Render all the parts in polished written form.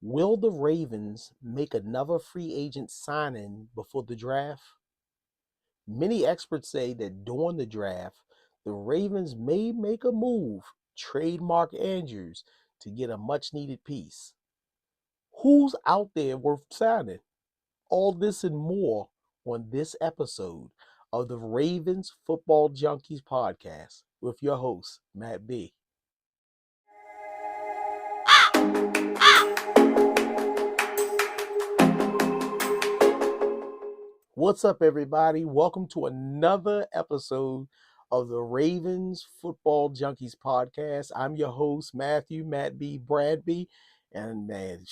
Will the Ravens make another free agent signing before the draft? Many experts say that during the draft, the Ravens may make a move, trade Mark Andrews to get a much needed piece. Who's out there worth signing? All this and more on this episode of the Ravens Football Junkies Podcast with your host, Matt B. What's up, everybody? Welcome to another episode of the Ravens Football Junkies Podcast. I'm your host, Matt B. Bradby, and man,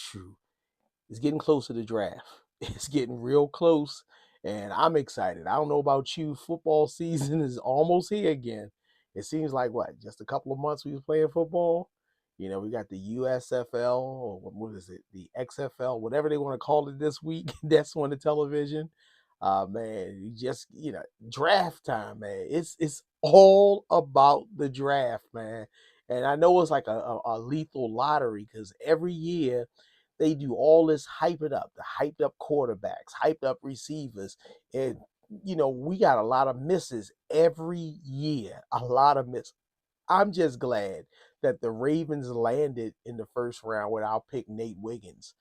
it's getting close to the draft. It's getting real close, and I'm excited. I don't know about you. Football season is almost here again. It seems like just a couple of months we was playing football. We got the USFL, or what is it? The XFL, whatever they want to call it this week. That's on the television. Man, draft time, man. It's all about the draft, man. And I know it's like a lethal lottery because every year they do all this hyping up, the hyped up quarterbacks, hyped up receivers. And, we got a lot of misses every year, a lot of misses. I'm just glad that the Ravens landed in the first round with our pick, Nate Wiggins.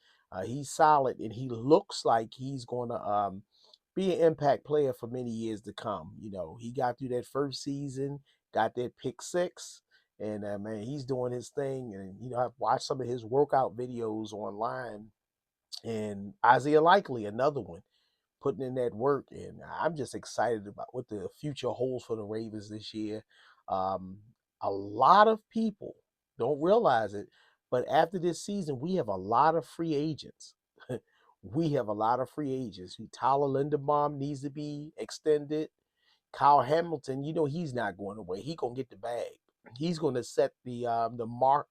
He's solid, and he looks like he's going to be an impact player for many years to come. He got through that first season, got that pick six, and man, he's doing his thing. And I've watched some of his workout videos online, and Isaiah Likely, another one, putting in that work. And I'm just excited about what the future holds for the Ravens this year. Um, a lot of people don't realize it, but after this season, we have a lot of free agents. We have a lot of free agents. Tyler Linderbaum needs to be extended. Kyle Hamilton, he's not going away. He's going to get the bag. He's going to set the mark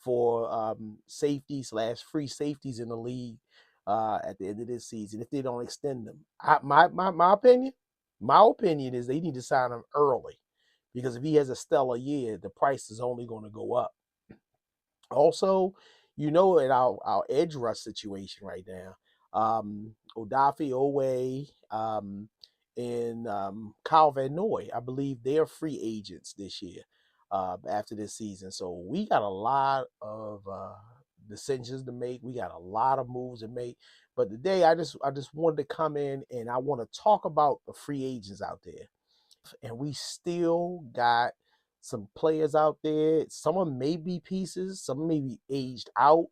for safety/free safeties in the league at the end of this season if they don't extend them. My opinion is they need to sign him early, because if he has a stellar year, the price is only going to go up. Also, in our edge rush situation right now, Odafe Owe and Kyle Van Noy, I believe they're free agents this year after this season. So we got a lot of decisions to make. We got a lot of moves to make. But today, I just wanted to come in and I want to talk about the free agents out there. And we still got some players out there. Some of them may be pieces, some may be aged out.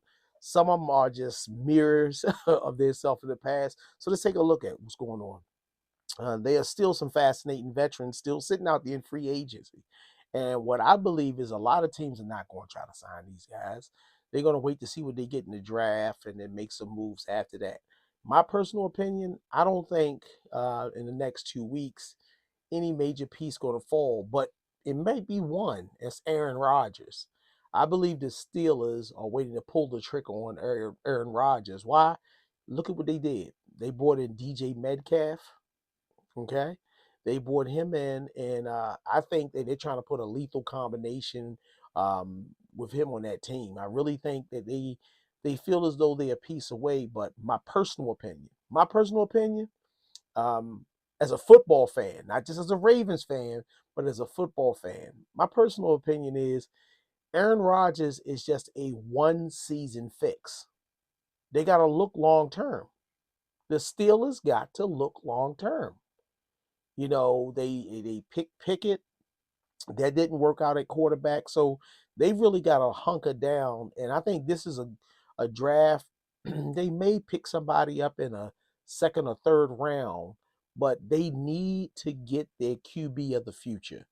Some of them are just mirrors of their self in the past. So let's take a look at what's going on. There are still some fascinating veterans still sitting out there in free agency. And what I believe is a lot of teams are not going to try to sign these guys. They're going to wait to see what they get in the draft and then make some moves after that. My personal opinion, I don't think in the next 2 weeks any major piece going to fall, but it may be one. It's Aaron Rodgers. I believe the Steelers are waiting to pull the trigger on Aaron Rodgers. Why? Look at what they did. They brought in DJ Metcalf. Okay, they brought him in, and I think that they're trying to put a lethal combination with him on that team. I really think that they feel as though they're a piece away. But my personal opinion, um, as a football fan, not just as a Ravens fan, but as a football fan, my personal opinion is Aaron Rodgers is just a one season fix. They got to look long term. The Steelers got to look long term. They picked Pickett. That didn't work out at quarterback. So they really got to hunker down. And I think this is a draft. They may pick somebody up in a second or third round, but they need to get their QB of the future.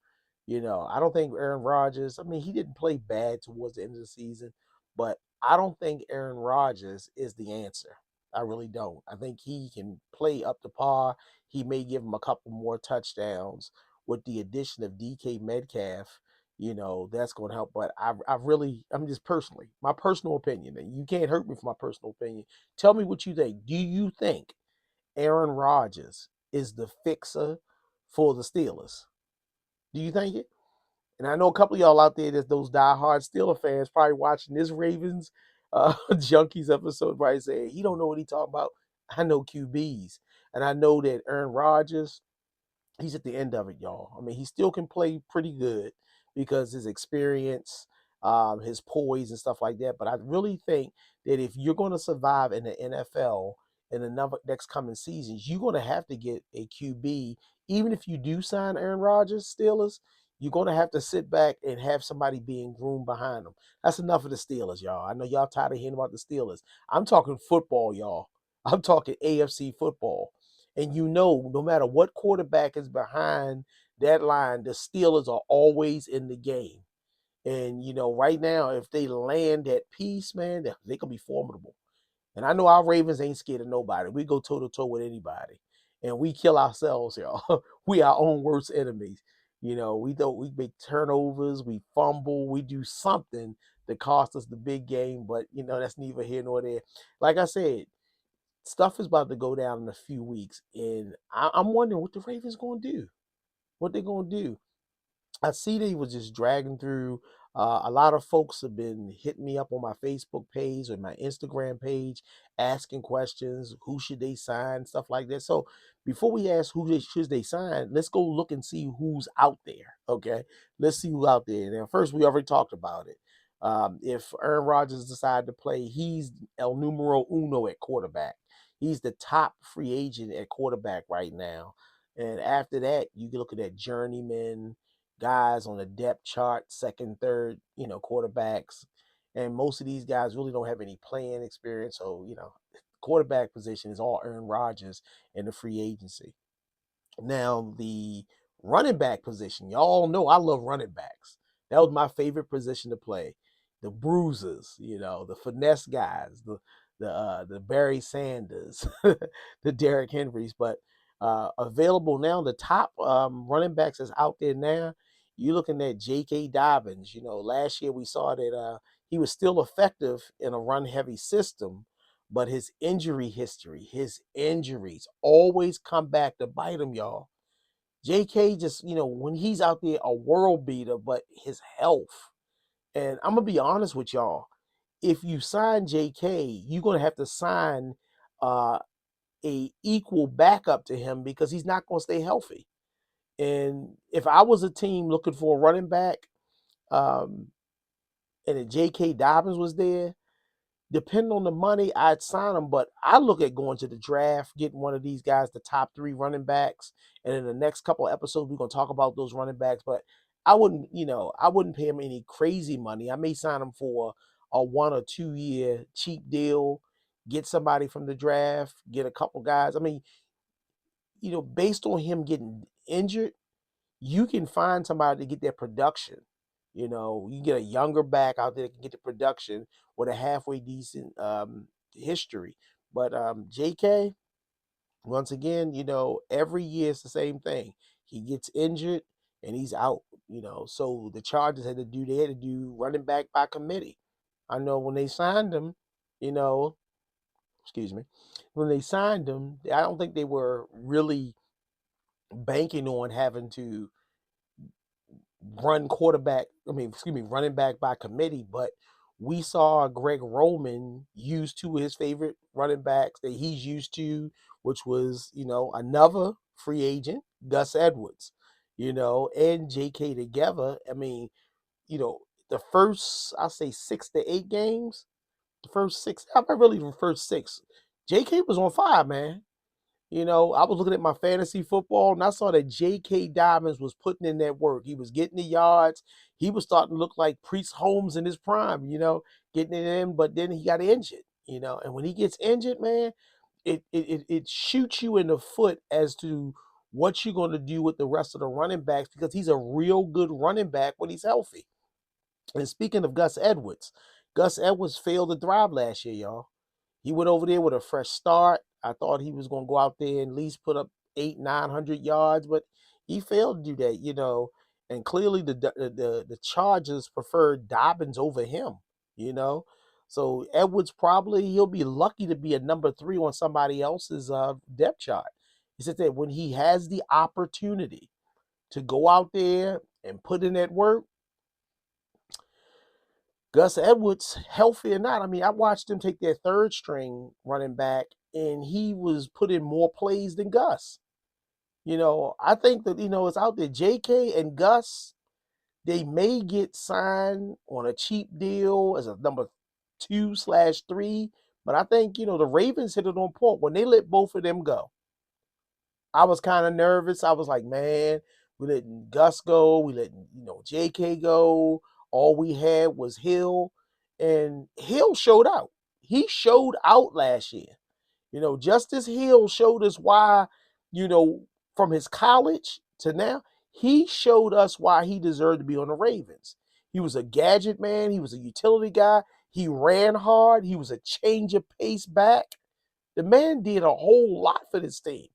I don't think Aaron Rodgers, I mean, he didn't play bad towards the end of the season, but I don't think Aaron Rodgers is the answer. I really don't. I think he can play up to par. He may give him a couple more touchdowns with the addition of DK Metcalf. That's going to help. But I'm just personally, my personal opinion, and you can't hurt me for my personal opinion. Tell me what you think. Do you think Aaron Rodgers is the fixer for the Steelers? Do you think it? And I know a couple of y'all out there that's those diehard Steeler fans probably watching this Ravens Junkies episode where I said he don't know what he talking about. I know QBs, and I know that Aaron Rodgers, he's at the end of it, y'all. I mean, he still can play pretty good because his experience, his poise and stuff like that. But I really think that if you're going to survive in the NFL in the next coming seasons, you're going to have to get a QB. Even if you do sign Aaron Rodgers, Steelers, you're going to have to sit back and have somebody being groomed behind them. That's enough of the Steelers, y'all. I know y'all tired of hearing about the Steelers. I'm talking football, y'all. I'm talking AFC football. And no matter what quarterback is behind that line, the Steelers are always in the game. And, right now, if they land that piece, man, they can be formidable. And I know our Ravens ain't scared of nobody. We go toe to toe with anybody. And we kill ourselves, y'all. We our own worst enemies. We make turnovers, we fumble, we do something that cost us the big game, but that's neither here nor there. Like I said, stuff is about to go down in a few weeks, and I'm wondering what the Ravens going to do. What they're going to do. I see they was just dragging through. A lot of folks have been hitting me up on my Facebook page or my Instagram page, asking questions. Who should they sign? Stuff like that. So before we ask who should they sign, let's go look and see who's out there. Okay, let's see who's out there. Now, first, we already talked about it. If Aaron Rodgers decided to play, he's el numero uno at quarterback. He's the top free agent at quarterback right now. And after that, you can look at that journeyman guys on the depth chart, second, third, quarterbacks. And most of these guys really don't have any playing experience. So, quarterback position is all Aaron Rodgers in the free agency. Now, the running back position, y'all know I love running backs. That was my favorite position to play. The bruisers, the finesse guys, the Barry Sanders, the Derrick Henrys. But available now, the top running backs is out there now. You're looking at J.K. Dobbins. Last year we saw that he was still effective in a run-heavy system, but his injury history, his injuries always come back to bite him, y'all. JK just, when he's out there, a world beater, but his health. And I'm going to be honest with y'all. If you sign JK, you're going to have to sign uh, a equal backup to him because he's not going to stay healthy. And if I was a team looking for a running back um, and a J.K. Dobbins was there, depending on the money, I'd sign him. But I look at going to the draft, getting one of these guys, the top 3 running backs. And in the next couple of episodes, we're going to talk about those running backs. But I wouldn't pay him any crazy money. I may sign him for a 1 or 2 year cheap deal, get somebody from the draft, get a couple guys. I mean, based on him getting injured, you can find somebody to get their production. You can get a younger back out there that can get the production with a halfway decent history. But JK, once again, every year it's the same thing. He gets injured and he's out. So the Chargers they had to do running back by committee. I know when they signed him, you know, excuse me, when they signed him, I don't think they were really banking on having to running back by committee, but we saw Greg Roman use 2 of his favorite running backs that he's used to, which was, another free agent, Gus Edwards, and JK together. I mean, the first, I'll say 6 to 8 games, the first 6, I really the first 6, JK was on fire, man. I was looking at my fantasy football and I saw that J.K. Dobbins was putting in that work. He was getting the yards. He was starting to look like Priest Holmes in his prime, getting it in, but then he got injured, and when he gets injured, man, it shoots you in the foot as to what you're going to do with the rest of the running backs because he's a real good running back when he's healthy. And speaking of Gus Edwards failed to thrive last year, y'all. He went over there with a fresh start. I thought he was going to go out there and at least put up 800-900 yards, but he failed to do that, And clearly, the Chargers preferred Dobbins over him, you know. So Edwards he'll be lucky to be a number 3 on somebody else's depth chart. He said that when he has the opportunity to go out there and put in that work, Gus Edwards, healthy or not, I mean, I watched him take their third string running back, and he was put in more plays than Gus. I think that, it's out there. JK and Gus, they may get signed on a cheap deal as a number 2/3, but I think, the Ravens hit it on point when they let both of them go. I was kind of nervous. I was like, man, we letting Gus go. We letting, JK go. All we had was Hill. And Hill showed out. He showed out last year. Justice Hill showed us why, from his college to now, he showed us why he deserved to be on the Ravens. He was a gadget man. He was a utility guy. He ran hard. He was a change of pace back. The man did a whole lot for this team.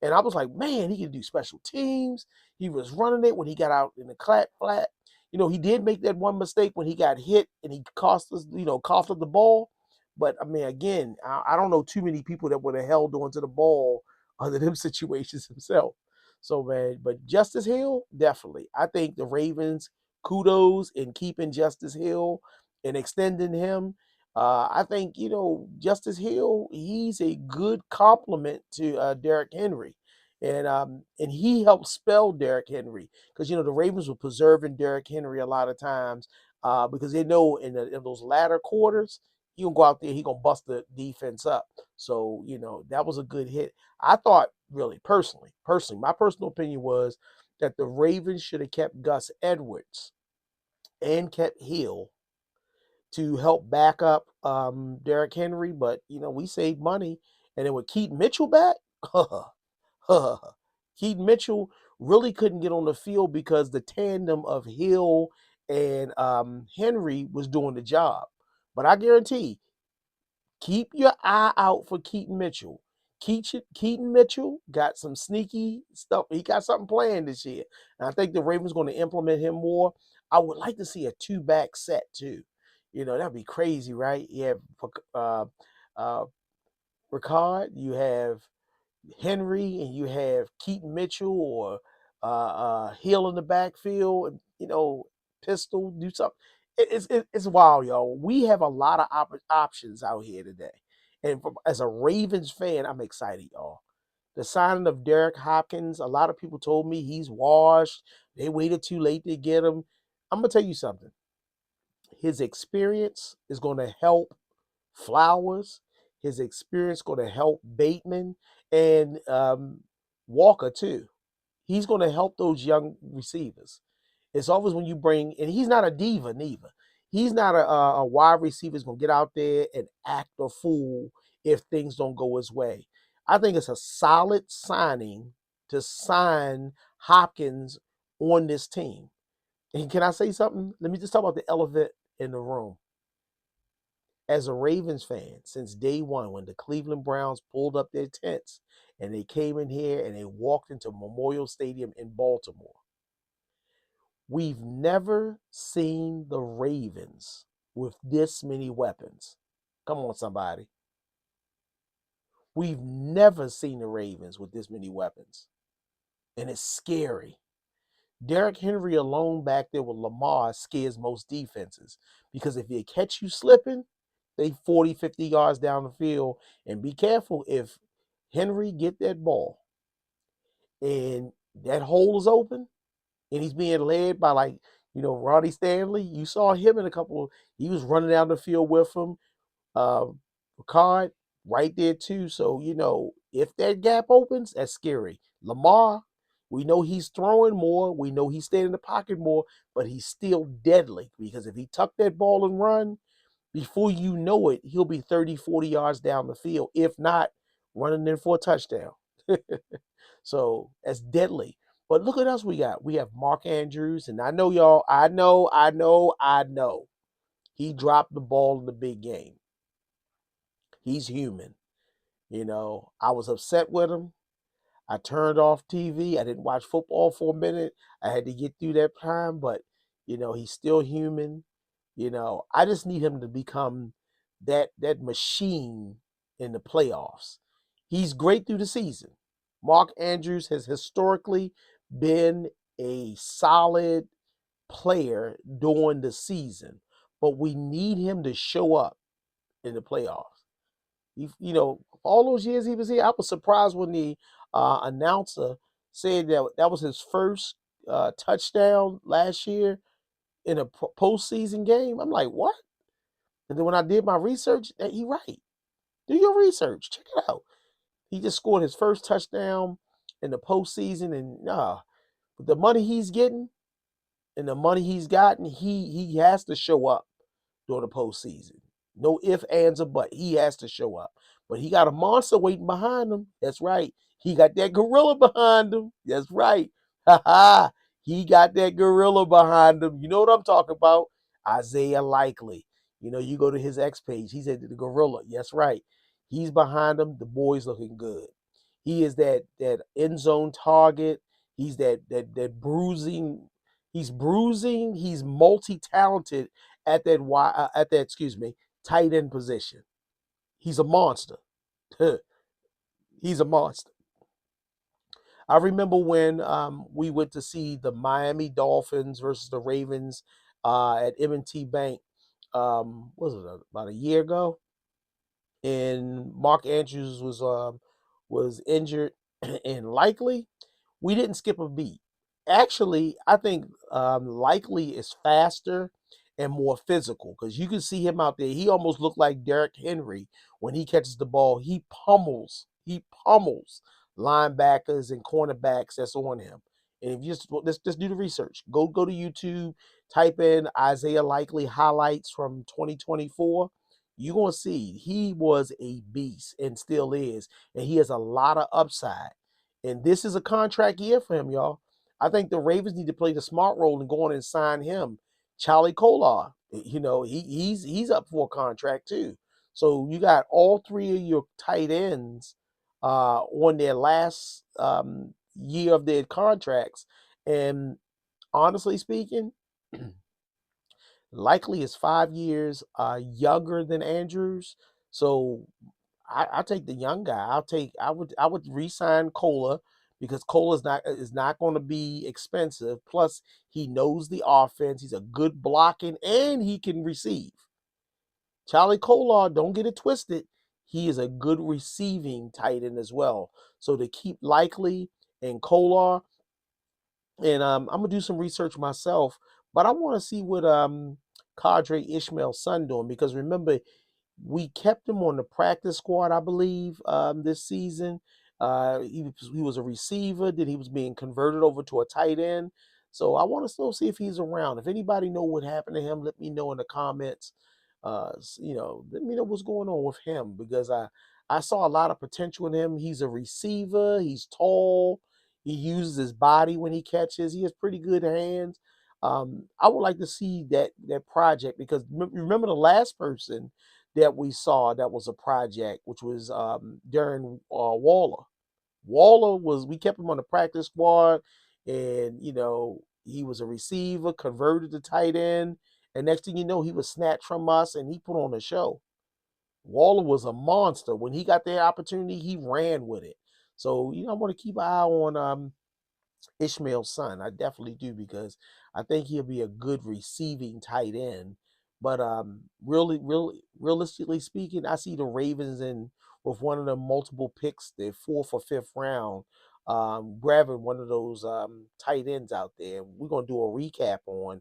And I was like, man, he can do special teams. He was running it when he got out in the flat. He did make that one mistake when he got hit and he coughed up the ball. But I mean, again, I don't know too many people that would have held on to the ball under them situations himself. So, man, but Justice Hill, definitely. I think the Ravens, kudos in keeping Justice Hill and extending him. I think, Justice Hill, he's a good complement to Derrick Henry. And he helped spell Derrick Henry because, the Ravens were preserving Derrick Henry a lot of times because they know in those latter quarters, he gonna go out there, he gonna bust the defense up. So, that was a good hit. I thought, really, personally, my personal opinion was that the Ravens should have kept Gus Edwards and kept Hill to help back up Derrick Henry, but we saved money. And then with Keaton Mitchell back, Keaton Mitchell really couldn't get on the field because the tandem of Hill and Henry was doing the job. But I guarantee, keep your eye out for Keaton Mitchell. Keaton Mitchell got some sneaky stuff. He got something planned this year. And I think the Ravens going to implement him more. I would like to see a two-back set, too. That'd be crazy, right? You have uh, Ricard, you have Henry, and you have Keaton Mitchell or Hill in the backfield, and pistol, do something. It's wild, y'all. We have a lot of options out here today, and as a Ravens fan, I'm excited, y'all. The signing of Derek Hopkins, a lot of people told me he's washed. They waited too late to get him. I'm gonna tell you something. His experience is going to help Flowers. His experience going to help Bateman and Walker too. He's going to help those young receivers. It's always when you bring, and he's not a diva neither. He's not a wide receiver who's going to get out there and act a fool if things don't go his way. I think it's a solid signing to sign Hopkins on this team. And can I say something? Let me just talk about the elephant in the room. As a Ravens fan, since day one, when the Cleveland Browns pulled up their tents and they came in here and they walked into Memorial Stadium in Baltimore, we've never seen the Ravens with this many weapons. Come on, somebody. We've never seen the Ravens with this many weapons. And it's scary. Derrick Henry alone back there with Lamar scares most defenses because if they catch you slipping, they 40, 50 yards down the field. And be careful if Henry get that ball and that hole is open and he's being led by Ronnie Stanley. You saw him in he was running down the field with him. Ricard right there too. So, if that gap opens, that's scary. Lamar, we know he's throwing more. We know he's staying in the pocket more, but he's still deadly because if he tuck that ball and run, before you know it, he'll be 30, 40 yards down the field. If not, running in for a touchdown. So that's deadly. But look at us we got. We have Mark Andrews, and I know y'all, I know. He dropped the ball in the big game. He's human. I was upset with him. I turned off TV. I didn't watch football for a minute. I had to get through that time, but he's still human. I just need him to become that machine in the playoffs. He's great through the season. Mark Andrews has historically been a solid player during the season. but we need him to show up in the playoffs. All those years he was here, I was surprised when the announcer said that that was his first touchdown last year in a postseason game. I'm like, what? And then when I did my research, he right. Do your research. Check it out. He just scored his first touchdown in the postseason, and with the money he's getting and the money he's gotten, he has to show up during the postseason. No ifs, ands, or but. He has to show up. But he got a monster waiting behind him. That's right. He got that gorilla behind him. That's right. Ha ha. He got that gorilla behind him. You know what I'm talking about? Isaiah Likely. You go to his X page. He said the gorilla. That's right. He's behind him. The boy's looking good. He is that end zone target. He's that bruising. He's bruising. He's multi-talented at that tight end position. He's a monster. He's a monster. I remember when we went to see the Miami Dolphins versus the Ravens at M&T Bank. Was it about a year ago? And Mark Andrews was injured and Likely. We didn't skip a beat. Actually, I think Likely is faster and more physical because you can see him out there. He almost looked like Derrick Henry when he catches the ball. He pummels linebackers and cornerbacks that's on him. And if you just do the research, go to YouTube, type in Isaiah Likely highlights from 2024. You're gonna see he was a beast and still is, and he has a lot of upside. And this is a contract year for him, y'all. I think the Ravens need to play the smart role and go on and sign him. Charlie Kolar, he's up for a contract too. So you got all three of your tight ends on their last year of their contracts. And honestly speaking, Likely is 5 years younger than Andrews. So I take the young guy. I would re-sign Cola because Cola is not going to be expensive. Plus, he knows the offense. He's a good blocking and he can receive. Charlie Kolar, don't get it twisted. He is a good receiving tight end as well. So to keep Likely and Kolar, and I'm gonna do some research myself, but I want to see what Cadre Ishmael's son doing because remember we kept him on the practice squad, I believe, this season. He was a receiver, then he was being converted over to a tight end. So I want to still see if he's around. If anybody know what happened to him, let me know in the comments. Let me know what's going on with him because I saw a lot of potential in him. He's a receiver. He's tall. He uses his body when he catches. He has pretty good hands. I would like to see that project because remember the last person that we saw that was a project, which was Darren Waller. We kept him on the practice squad, and he was a receiver, converted to tight end, and next thing you know, he was snatched from us and he put on a show. Waller was a monster. When he got the opportunity, he ran with it. So I want to keep an eye on Ishmael's son. I definitely do because I think he'll be a good receiving tight end. But realistically speaking, I see the Ravens in with one of the multiple picks, the fourth or fifth round, grabbing one of those tight ends out there. We're gonna do a recap on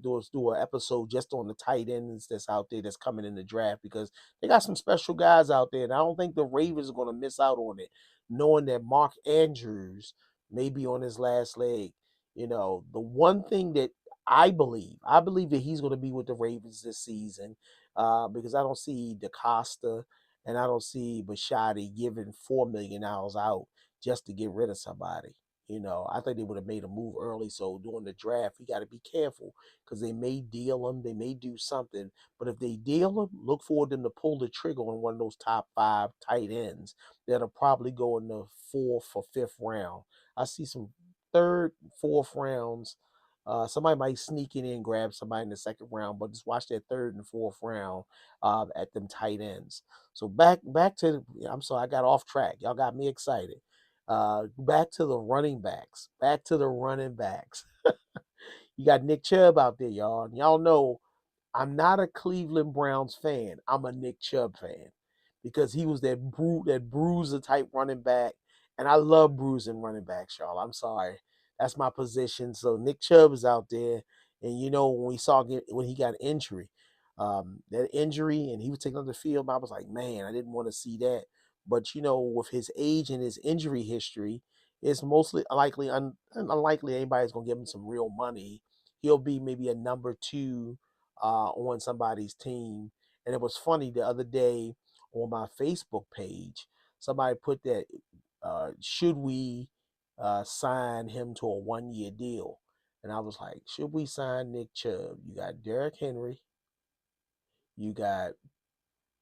do an episode just on the tight ends that's out there that's coming in the draft because they got some special guys out there, and I don't think the Ravens are gonna miss out on it, knowing that Mark Andrews maybe on his last leg. The one thing that I believe that he's going to be with the Ravens this season because I don't see DaCosta and I don't see Bashadi giving $4 million out just to get rid of somebody. I think they would have made a move early. So during the draft, you got to be careful because they may deal him, they may do something. But if they deal him, look for them to pull the trigger on one of those top 5 tight ends that'll probably go in the 4th or 5th round. I see some 3rd, 4th rounds. Somebody might sneak in and grab somebody in the 2nd round, but just watch that 3rd and 4th round at them tight ends. So back to I'm sorry, I got off track. Y'all got me excited. Back to the running backs. Back to the running backs. You got Nick Chubb out there, y'all. And y'all know I'm not a Cleveland Browns fan. I'm a Nick Chubb fan because he was that bruiser type running back, and I love bruising running backs, y'all. I'm sorry, that's my position. So Nick Chubb is out there, and when he got injury, that injury, and he was taken off the field, I was like, man, I didn't want to see that. But with his age and his injury history, it's mostly unlikely anybody's gonna give him some real money. He'll be maybe a number two on somebody's team. And it was funny the other day on my Facebook page, somebody put that should we sign him to a 1 year deal? And I was like, should we sign Nick Chubb? You got Derrick Henry, you got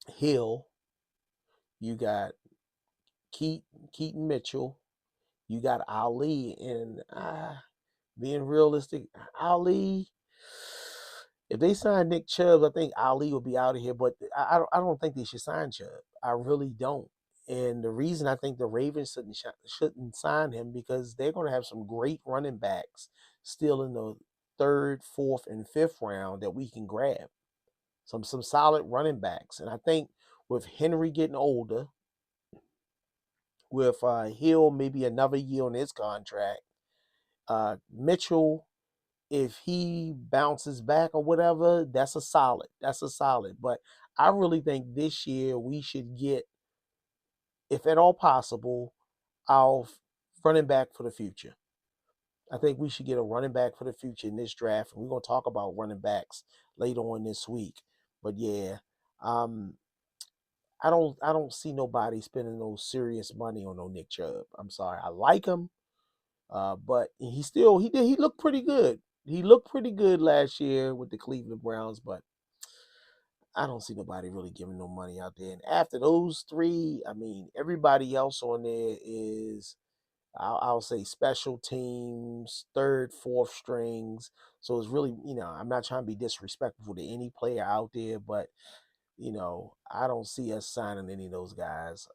Hill, you got Keaton Mitchell, you got Ali, and being realistic, Ali. If they sign Nick Chubb, I think Ali will be out of here. But I don't think they should sign Chubb. I really don't. And the reason I think the Ravens shouldn't sign him because they're going to have some great running backs still in the third, fourth, and fifth round that we can grab. Some solid running backs. And I think with Henry getting older, with Hill maybe another year on his contract, Mitchell, if he bounces back or whatever, that's a solid. That's a solid. But I really think this year we should get, if at all possible, our running back for the future. I think we should get a running back for the future in this draft. And we're gonna talk about running backs later on this week. But yeah, um, I don't see nobody spending no serious money on no Nick Chubb. I'm sorry. I like him. But he looked pretty good. He looked pretty good last year with the Cleveland Browns, but I don't see nobody really giving no money out there. And after those three, I mean, everybody else on there is, I'll say, special teams, third, fourth strings. So it's really, I'm not trying to be disrespectful to any player out there, but I don't see us signing any of those guys.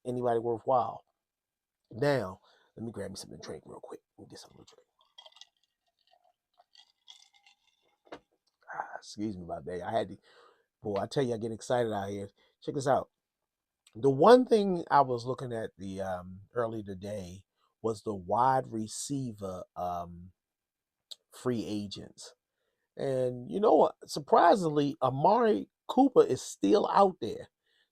Anybody worthwhile. Now, let me grab me something to drink real quick. Let me get something to drink. Excuse me about that. I had to, boy, I tell you, I get excited out here. Check this out. The one thing I was looking at the early today was the wide receiver free agents. And you know what? Surprisingly, Amari Cooper is still out there.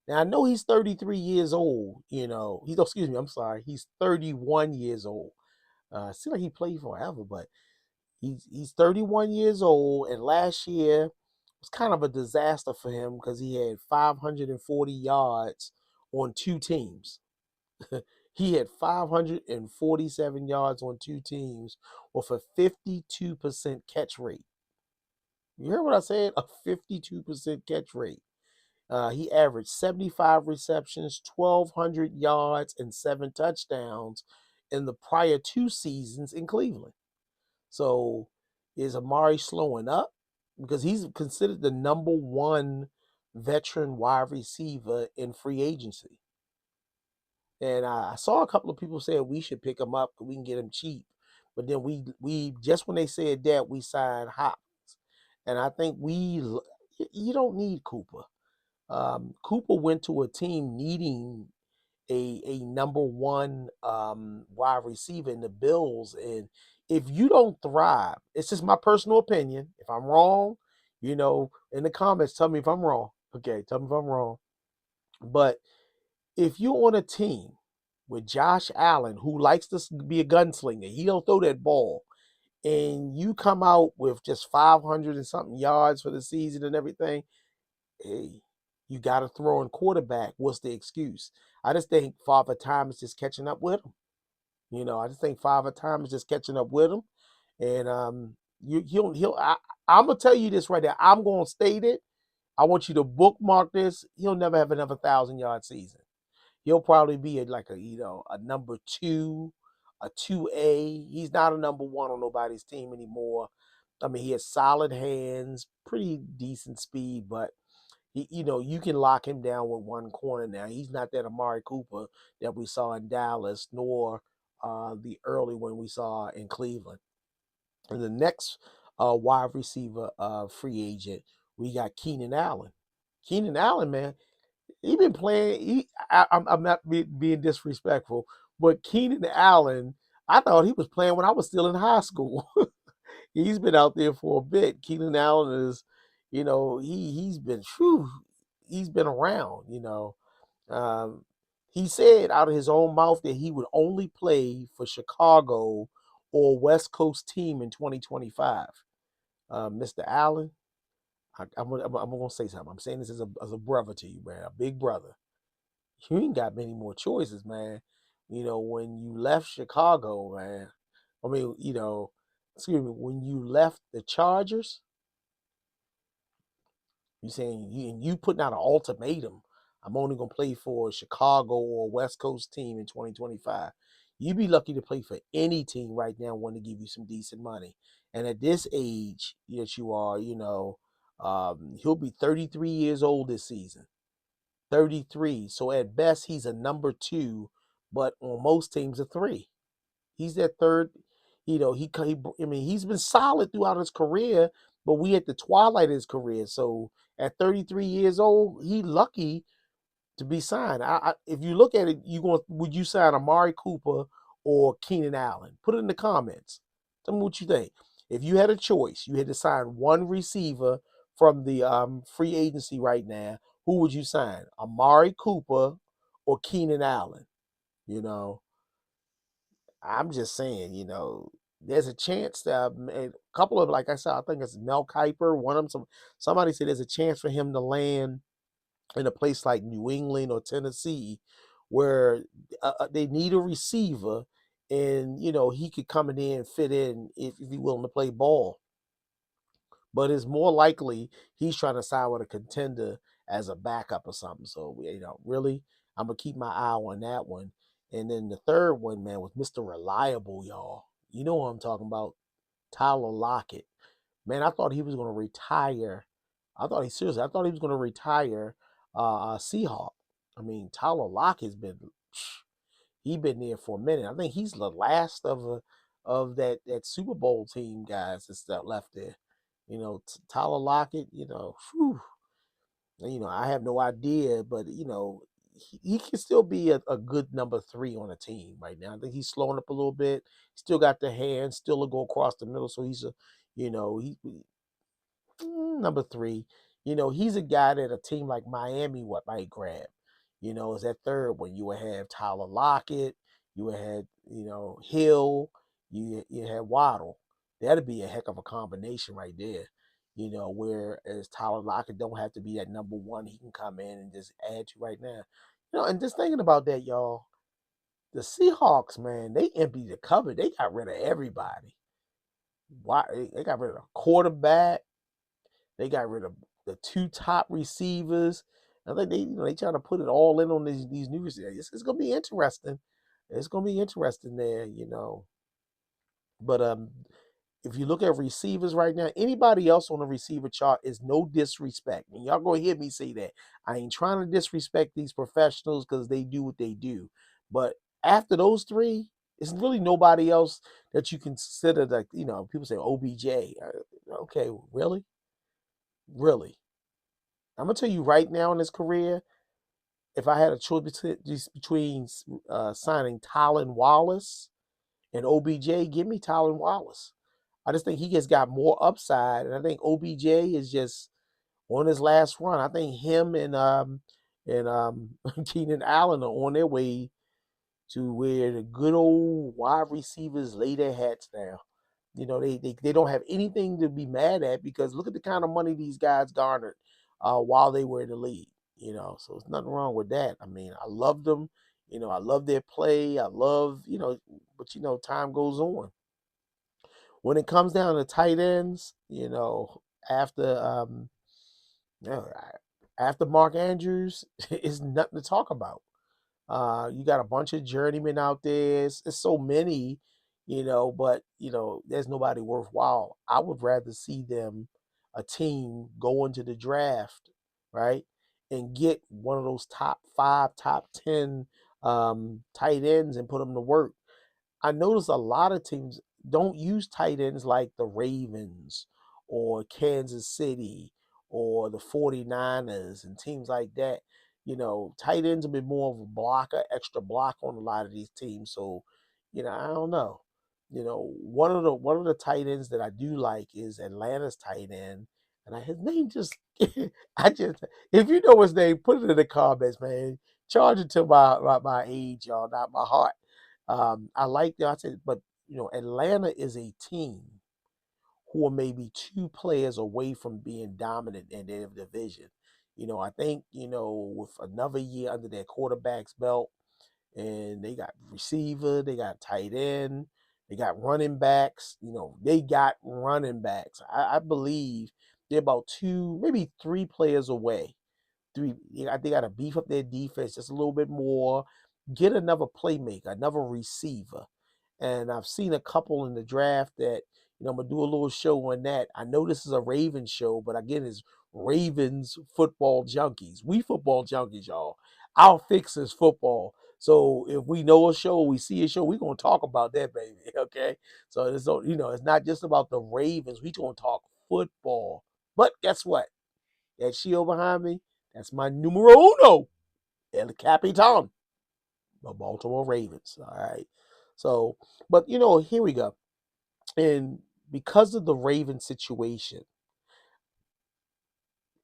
Now I know he's 33 years old. Excuse me, I'm sorry, he's 31 years old. Seems like he played forever, but he's 31 years old, and last year was kind of a disaster for him because he had 540 yards on two teams. He had 547 yards on two teams with a 52% catch rate. You heard what I said? A 52% catch rate. He averaged 75 receptions, 1,200 yards, and 7 touchdowns in the prior 2 seasons in Cleveland. So is Amari slowing up? Because he's considered the number one veteran wide receiver in free agency. And I saw a couple of people say we should pick him up because we can get him cheap. But then we just when they said that, we signed Hopkins. And I think you don't need Cooper. Cooper went to a team needing a number one wide receiver in the Bills. And if you don't thrive, it's just my personal opinion. If I'm wrong, in the comments, tell me if I'm wrong. Okay, tell me if I'm wrong. But if you're on a team with Josh Allen, who likes to be a gunslinger, he don't throw that ball, and you come out with just 500 and something yards for the season and everything, hey, you got to throw in quarterback. What's the excuse? I just think Father Time is just catching up with him. I just think Father Time is just catching up with him, and I'm gonna tell you this right now. I'm gonna state it. I want you to bookmark this. He'll never have another 1,000-yard season. He'll probably be a number two, a 2A. He's not a number one on nobody's team anymore. I mean, he has solid hands, pretty decent speed, but you can lock him down with one corner now. He's not that Amari Cooper that we saw in Dallas, nor the early one we saw in Cleveland. And the next wide receiver free agent. We got Keenan Allen. Keenan Allen, man, he been playing. I'm not being disrespectful, but Keenan Allen, I thought he was playing when I was still in high school. He's been out there for a bit. Keenan Allen is, he's been around. Um, he said out of his own mouth that he would only play for Chicago or West Coast team in 2025. Mr. Allen, I'm gonna say something. I'm saying this as a brother to you, man, a big brother. You ain't got many more choices, man. When you left Chicago, man. I mean, excuse me, when you left the Chargers, you saying you putting out an ultimatum. I'm only gonna play for Chicago or West Coast team in 2025. You'd be lucky to play for any team right now want to give you some decent money. And at this age that you are, he'll be 33 years old this season. 33. So at best, he's a number two, but on most teams, a three. He's that third. I mean, he's been solid throughout his career, but we at the twilight of his career. So at 33 years old, he lucky to be signed. If you look at it, would you sign Amari Cooper or Keenan Allen? Put it in the comments. Tell me what you think. If you had a choice, you had to sign one receiver from the free agency right now. Who would you sign? Amari Cooper or Keenan Allen? You know, I'm just saying. There's a chance that a couple of, like I said, I think it's Mel Kiper. One of them, somebody said there's a chance for him to land in a place like New England or Tennessee, where they need a receiver, and he could come in there and fit in if he's willing to play ball. But it's more likely he's trying to sign with a contender as a backup or something. So really, I'm gonna keep my eye on that one. And then the third one, man, was Mr. Reliable, y'all. You know what I'm talking about? Tyler Lockett. Man, I thought he was gonna retire. I thought he was gonna retire Seahawk. I mean, Tyler Lockett's been there for a minute. I think he's the last of that Super Bowl team guys that's left there. Tyler Lockett. Whew, I have no idea, but he can still be a good number three on a team right now. I think he's slowing up a little bit. Still got the hands, still a go across the middle. So he's he number three. He's a guy that a team like Miami might grab. Is that third one. You would have Tyler Lockett, you would have, Hill, you had Waddle. That'd be a heck of a combination right there. Whereas Tyler Lockett don't have to be that number one. He can come in and just add to right now. And just thinking about that, y'all, the Seahawks, man, they emptied the cupboard. They got rid of everybody. Why they got rid of a quarterback. They got rid of the two top receivers. I think they trying to put it all in on these new receivers. It's gonna be interesting. It's gonna be interesting there. But if you look at receivers right now, anybody else on the receiver chart is no disrespect. And y'all gonna hear me say that. I ain't trying to disrespect these professionals because they do what they do. But after those three, it's really nobody else that you consider like, people say OBJ. Okay, really? Really? I'm gonna tell you right now in his career, if I had a choice between signing Tylan Wallace and OBJ, give me Tylan Wallace. I just think he has got more upside, and I think OBJ is just on his last run. I think him and Keenan Allen are on their way to where the good old wide receivers lay their hats down. They don't have anything to be mad at because look at the kind of money these guys garnered while they were in the league. So there's nothing wrong with that. I mean, I love them. I love their play. I love, but time goes on. When it comes down to tight ends, after you know, after Mark Andrews, it's nothing to talk about. You got a bunch of journeymen out there. It's so many, but there's nobody worthwhile. I would rather see them, a team, go into the draft, right, and get one of those top 5, top 10 tight ends and put them to work. I notice a lot of teams. don't use tight ends like the Ravens or Kansas City or the 49ers and teams like that. Tight ends have been more of a blocker, extra block on a lot of these teams. So, I don't know. One of the tight ends that I do like is Atlanta's tight end, and his name just I just if you know his name, put it in the comments, man. Charge it to my age, y'all, not my heart. I like that. I said, but Atlanta is a team who are maybe two players away from being dominant in their division. I think, with another year under their quarterback's belt, and they got receiver, they got tight end, they got running backs, they got running backs. I believe they're about two, maybe three players away. They got to beef up their defense just a little bit more, get another playmaker, another receiver. And I've seen a couple in the draft that, I'm going to do a little show on that. I know this is a Ravens show, but again, it's Ravens Football Junkies. We football junkies, y'all. Our fix is football. So if we know a show, we see a show, we're going to talk about that, baby. Okay. So it's not just about the Ravens. We're going to talk football. But guess what? That shield behind me, that's my numero uno, El Capitan, the Baltimore Ravens. All right. So, but here we go. And because of the Ravens situation,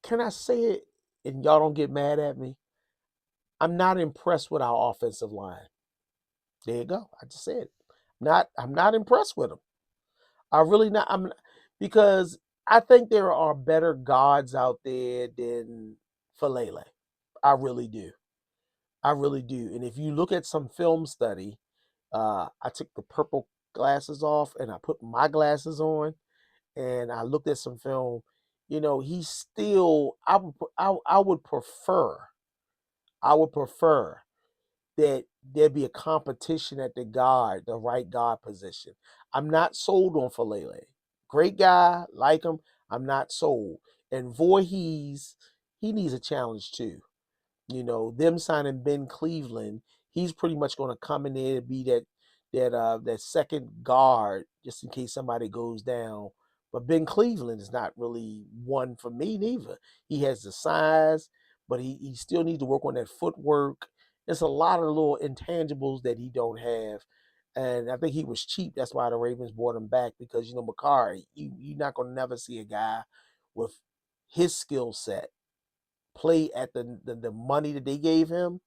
can I say it and y'all don't get mad at me? I'm not impressed with our offensive line. There you go. I just said it. I'm not impressed with them. I really not. Because I think there are better guards out there than Falele. I really do. I really do. And if you look at some film study, I took the purple glasses off and I put my glasses on, and I looked at some film. He's still. I would prefer that there be a competition at the right guard position. I'm not sold on Falele. Great guy, like him. I'm not sold. And Voorhees, he needs a challenge too. Them signing Ben Cleveland, he's pretty much going to come in there to be that second guard just in case somebody goes down. But Ben Cleveland is not really one for me neither. He has the size, but he still needs to work on that footwork. There's a lot of little intangibles that he don't have. And I think he was cheap. That's why the Ravens brought him back because, Makari, you're not going to never see a guy with his skill set play at the money that they gave him.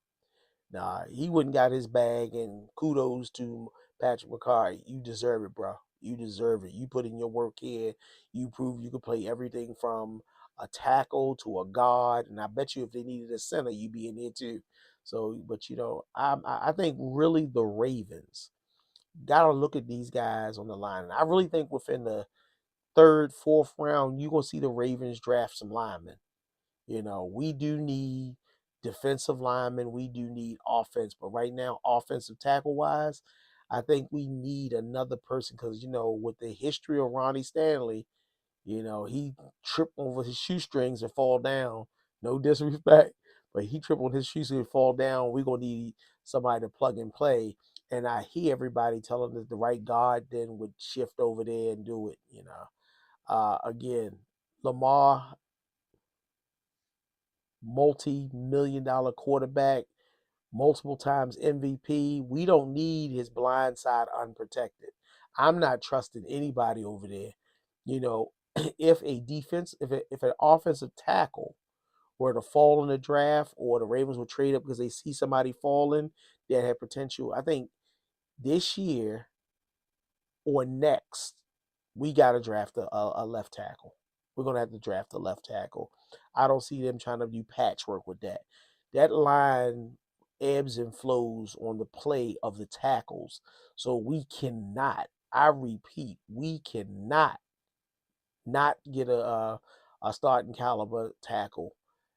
Nah, he wouldn't got his bag. And kudos to Patrick McCarry. You deserve it, bro. You deserve it. You put in your work here. You prove you could play everything from a tackle to a guard. And I bet you if they needed a center, you'd be in there too. So, but I think really the Ravens gotta look at these guys on the line. And I really think within the third, fourth round, you're gonna see the Ravens draft some linemen. We do need defensive linemen. We do need offense. But right now, offensive tackle wise, I think we need another person because, with the history of Ronnie Stanley, he tripped over his shoestrings and fall down. No disrespect, but he tripped on his shoestrings and fall down. We're going to need somebody to plug and play. And I hear everybody telling that the right guard then would shift over there and do it. Again, Lamar, multi-million-dollar quarterback, multiple times MVP. We don't need his blind side unprotected. I'm not trusting anybody over there. If if an offensive tackle were to fall in the draft or the Ravens would trade up because they see somebody falling that had potential, I think this year or next, we got to draft a left tackle. We're going to have to draft a left tackle. I don't see them trying to do patchwork with that. That line ebbs and flows on the play of the tackles. So we cannot, I repeat, we cannot not get a starting caliber tackle.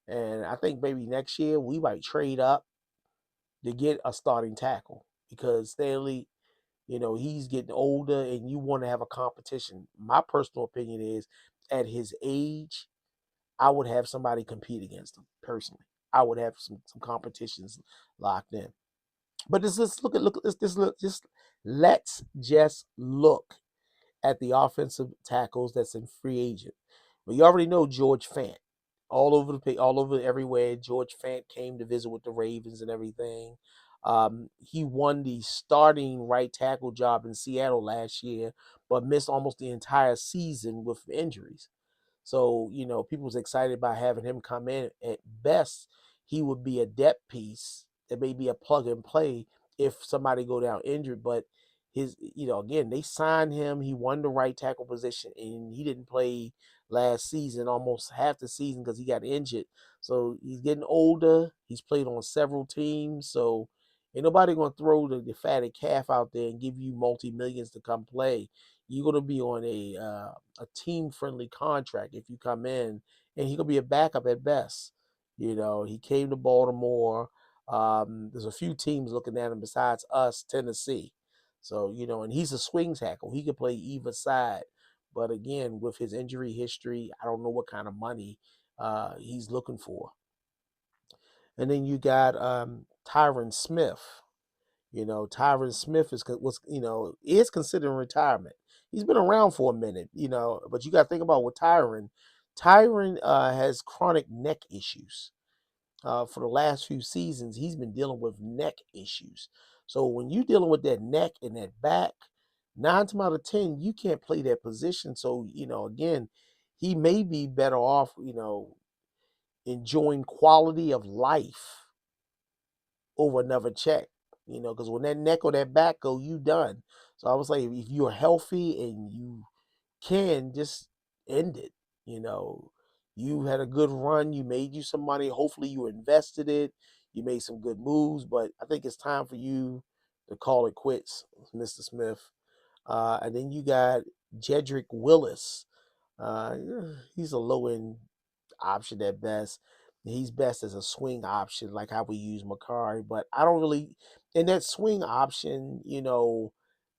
And I think maybe next year we might trade up to get a starting tackle because Stanley, he's getting older and you want to have a competition. My personal opinion is at his age, I would have somebody compete against him personally. I would have some competitions locked in. But let's just look. Let's just look at the offensive tackles that's in free agent. But you already know George Fant. All over everywhere. George Fant came to visit with the Ravens and everything. He won the starting right tackle job in Seattle last year, but missed almost the entire season with injuries. So, people was excited by having him come in. At best, he would be a depth piece that may be a plug and play if somebody go down injured. But again, they signed him. He won the right tackle position, and he didn't play last season, almost half the season because he got injured. So he's getting older. He's played on several teams. So ain't nobody gonna throw the fatted calf out there and give you multi-millions to come play. You're gonna be on a team friendly contract if you come in, and he could be a backup at best. He came to Baltimore. There's a few teams looking at him besides us, Tennessee. So, and he's a swing tackle. He could play either side. But again, with his injury history, I don't know what kind of money he's looking for. And then you got Tyron Smith. Tyron Smith is considering retirement. He's been around for a minute, but you got to think about what Tyron. Tyron has chronic neck issues. For the last few seasons, he's been dealing with neck issues. So when you're dealing with that neck and that back, 9 times out of 10, you can't play that position. So, again, he may be better off, enjoying quality of life over another check, because when that neck or that back go, you done. So I was like, if you're healthy and you can just end it, you had a good run, you made you some money. Hopefully you invested it, you made some good moves, but I think it's time for you to call it quits, Mr. Smith. And then you got Jedrick Willis. Uh, he's a low end option at best. He's best as a swing option, like how we use Makari. But I don't really, in that swing option,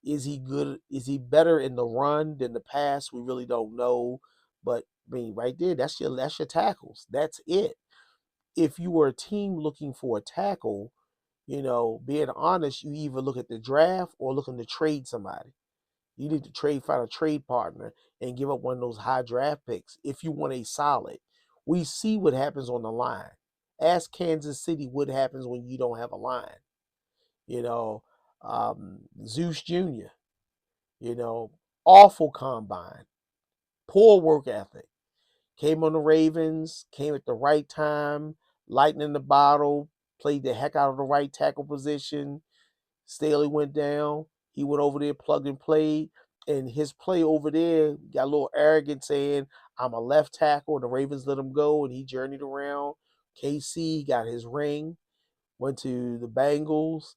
is he good? Is he better in the run than the pass? We really don't know. But I mean, right there, that's your tackles. That's it. If you were a team looking for a tackle, being honest, you either look at the draft or looking to trade somebody. You need to find a trade partner and give up one of those high draft picks if you want a solid. We see what happens on the line. Ask Kansas City what happens when you don't have a line. You know, Zeus Jr., you know, awful combine, poor work ethic. Came on the Ravens, came at the right time, lightning in the bottle, played the heck out of the right tackle position. Staley went down. He went over there, plugged and played. And his play over there got a little arrogant saying, I'm a left tackle. And the Ravens let him go. And he journeyed around. KC got his ring, went to the Bengals.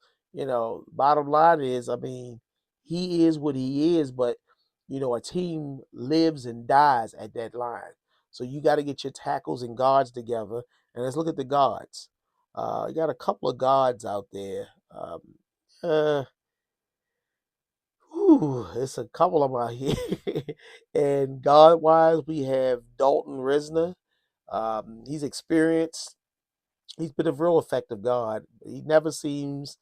Bottom line is, I mean, he is what he is. But, a team lives and dies at that line. So you got to get your tackles and guards together. And let's look at the guards. You got a couple of guards out there. Uh, it's a couple of them out here. And God wise, we have Dalton Risner. He's experienced. He's been a real effective guard. He never seems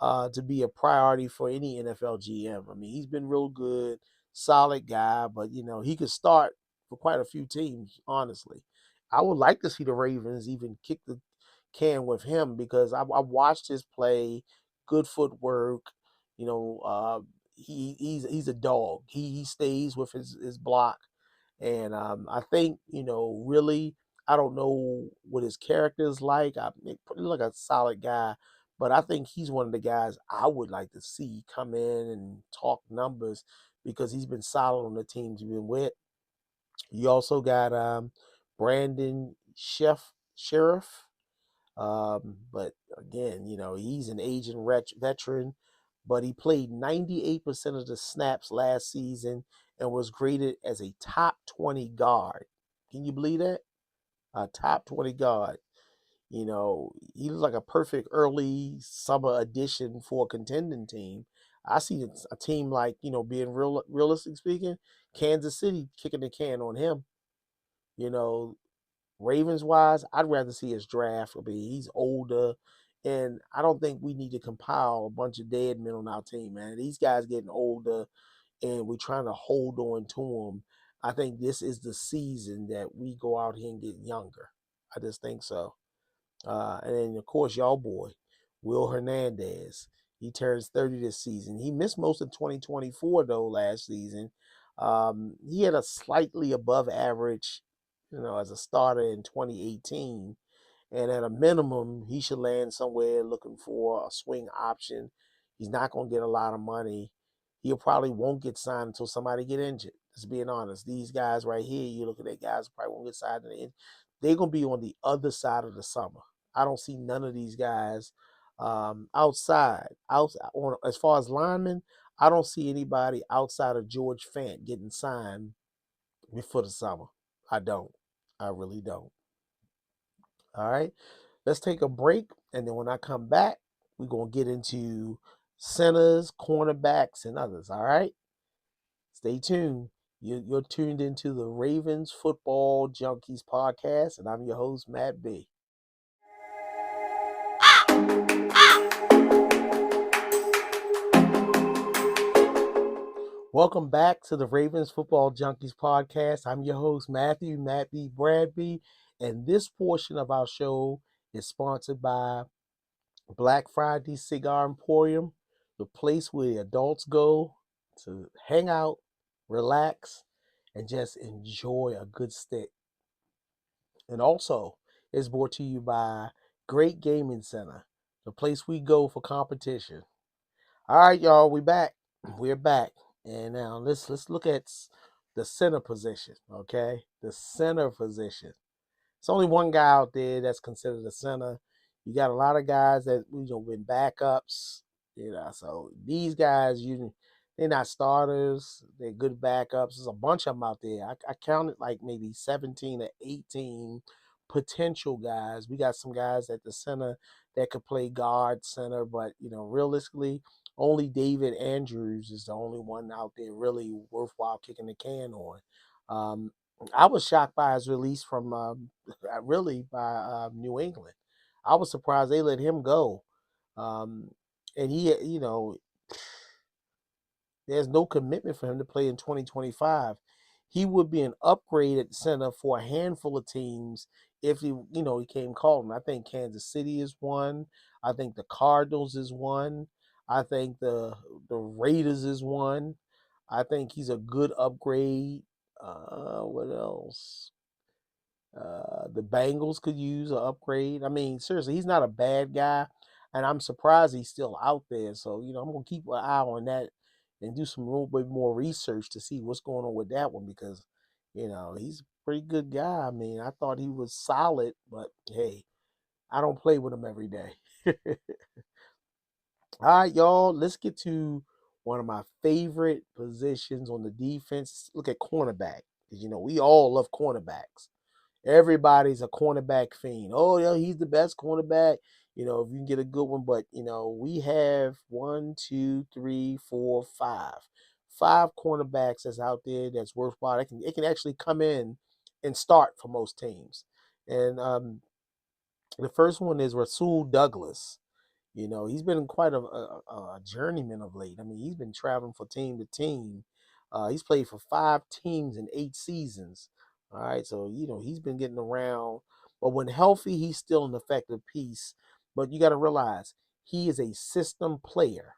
to be a priority for any NFL GM. I mean, he's been real good, solid guy, but he could start for quite a few teams. Honestly, I would like to see the Ravens even kick the can with him because I watched his play, good footwork. He's a dog. He stays with his block, and I think really I don't know what his character is like. I mean, he look like a solid guy, but I think he's one of the guys I would like to see come in and talk numbers because he's been solid on the teams he's been with. You also got Brandon Sheriff. But again, he's an aging veteran, but he played 98% of the snaps last season and was graded as a top 20 guard. Can you believe that? A top 20 guard. He looks like a perfect early summer addition for a contending team. I see a team like, being realistic speaking, Kansas City kicking the can on him. You know, Ravens wise, I'd rather see his draft. I mean, he's older, and I don't think we need to compile a bunch of dead men on our team, man. These guys getting older. and we're trying to hold on to him. I think this is the season that we go out here and get younger. I just think so. And then, of course, y'all boy, Will Hernandez. He turns 30 this season. He missed most of 2024, though, last season. He had a slightly above average, as a starter in 2018. And at a minimum, he should land somewhere looking for a swing option. He's not going to get a lot of money. He probably won't get signed until somebody get injured. Just being honest, these guys right here, you look at that guys probably won't get signed. They're going to be on the other side of the summer. I don't see none of these guys outside. As far as linemen, I don't see anybody outside of George Fant getting signed before the summer. I don't. I really don't. All right. Let's take a break. And then when I come back, we're going to get into centers, cornerbacks, and others. All right. Stay tuned. You're tuned into the Ravens Football Junkies Podcast, and I'm your host, Matt B. Welcome back to the Ravens Football Junkies Podcast. I'm your host, Matt B. Bradby, and this portion of our show is sponsored by Black Friday Cigar Emporium, the place where the adults go to hang out, relax, and just enjoy a good stick. And also, it's brought to you by Great Gaming Center, the place we go for competition. All right, y'all, we're back. We're back. And now let's look at the center position, okay? The center position. It's only one guy out there that's considered a center. You got a lot of guys that been backups, So these guys, they're not starters. They're good backups. There's a bunch of them out there. I counted like maybe 17 or 18 potential guys. We got some guys at the center that could play guard center, but realistically, only David Andrews is the only one out there really worthwhile kicking the can on. I was shocked by his release from by New England. I was surprised they let him go. And he, there's no commitment for him to play in 2025. He would be an upgrade at center for a handful of teams if he came calling. I think Kansas City is one. I think the Cardinals is one. I think the Raiders is one. I think he's a good upgrade. What else? The Bengals could use an upgrade. I mean, seriously, he's not a bad guy, and I'm surprised he's still out there. So, I'm going to keep an eye on that and do some little bit more research to see what's going on with that one because, he's a pretty good guy. I mean, I thought he was solid, but hey, I don't play with him every day. All right, y'all, let's get to one of my favorite positions on the defense. Look at cornerback because, we all love cornerbacks. Everybody's a cornerback fiend. Oh, yeah, he's the best cornerback. If you can get a good one. But, we have 1, 2, 3, 4, 5. 5 cornerbacks that's out there that's worthwhile. It can actually come in and start for most teams. And the first one is Rasul Douglas. He's been quite a journeyman of late. I mean, he's been traveling from team to team. He's played for 5 teams in 8 seasons. All right, so he's been getting around, but when healthy, he's still an effective piece. But you got to realize he is a system player.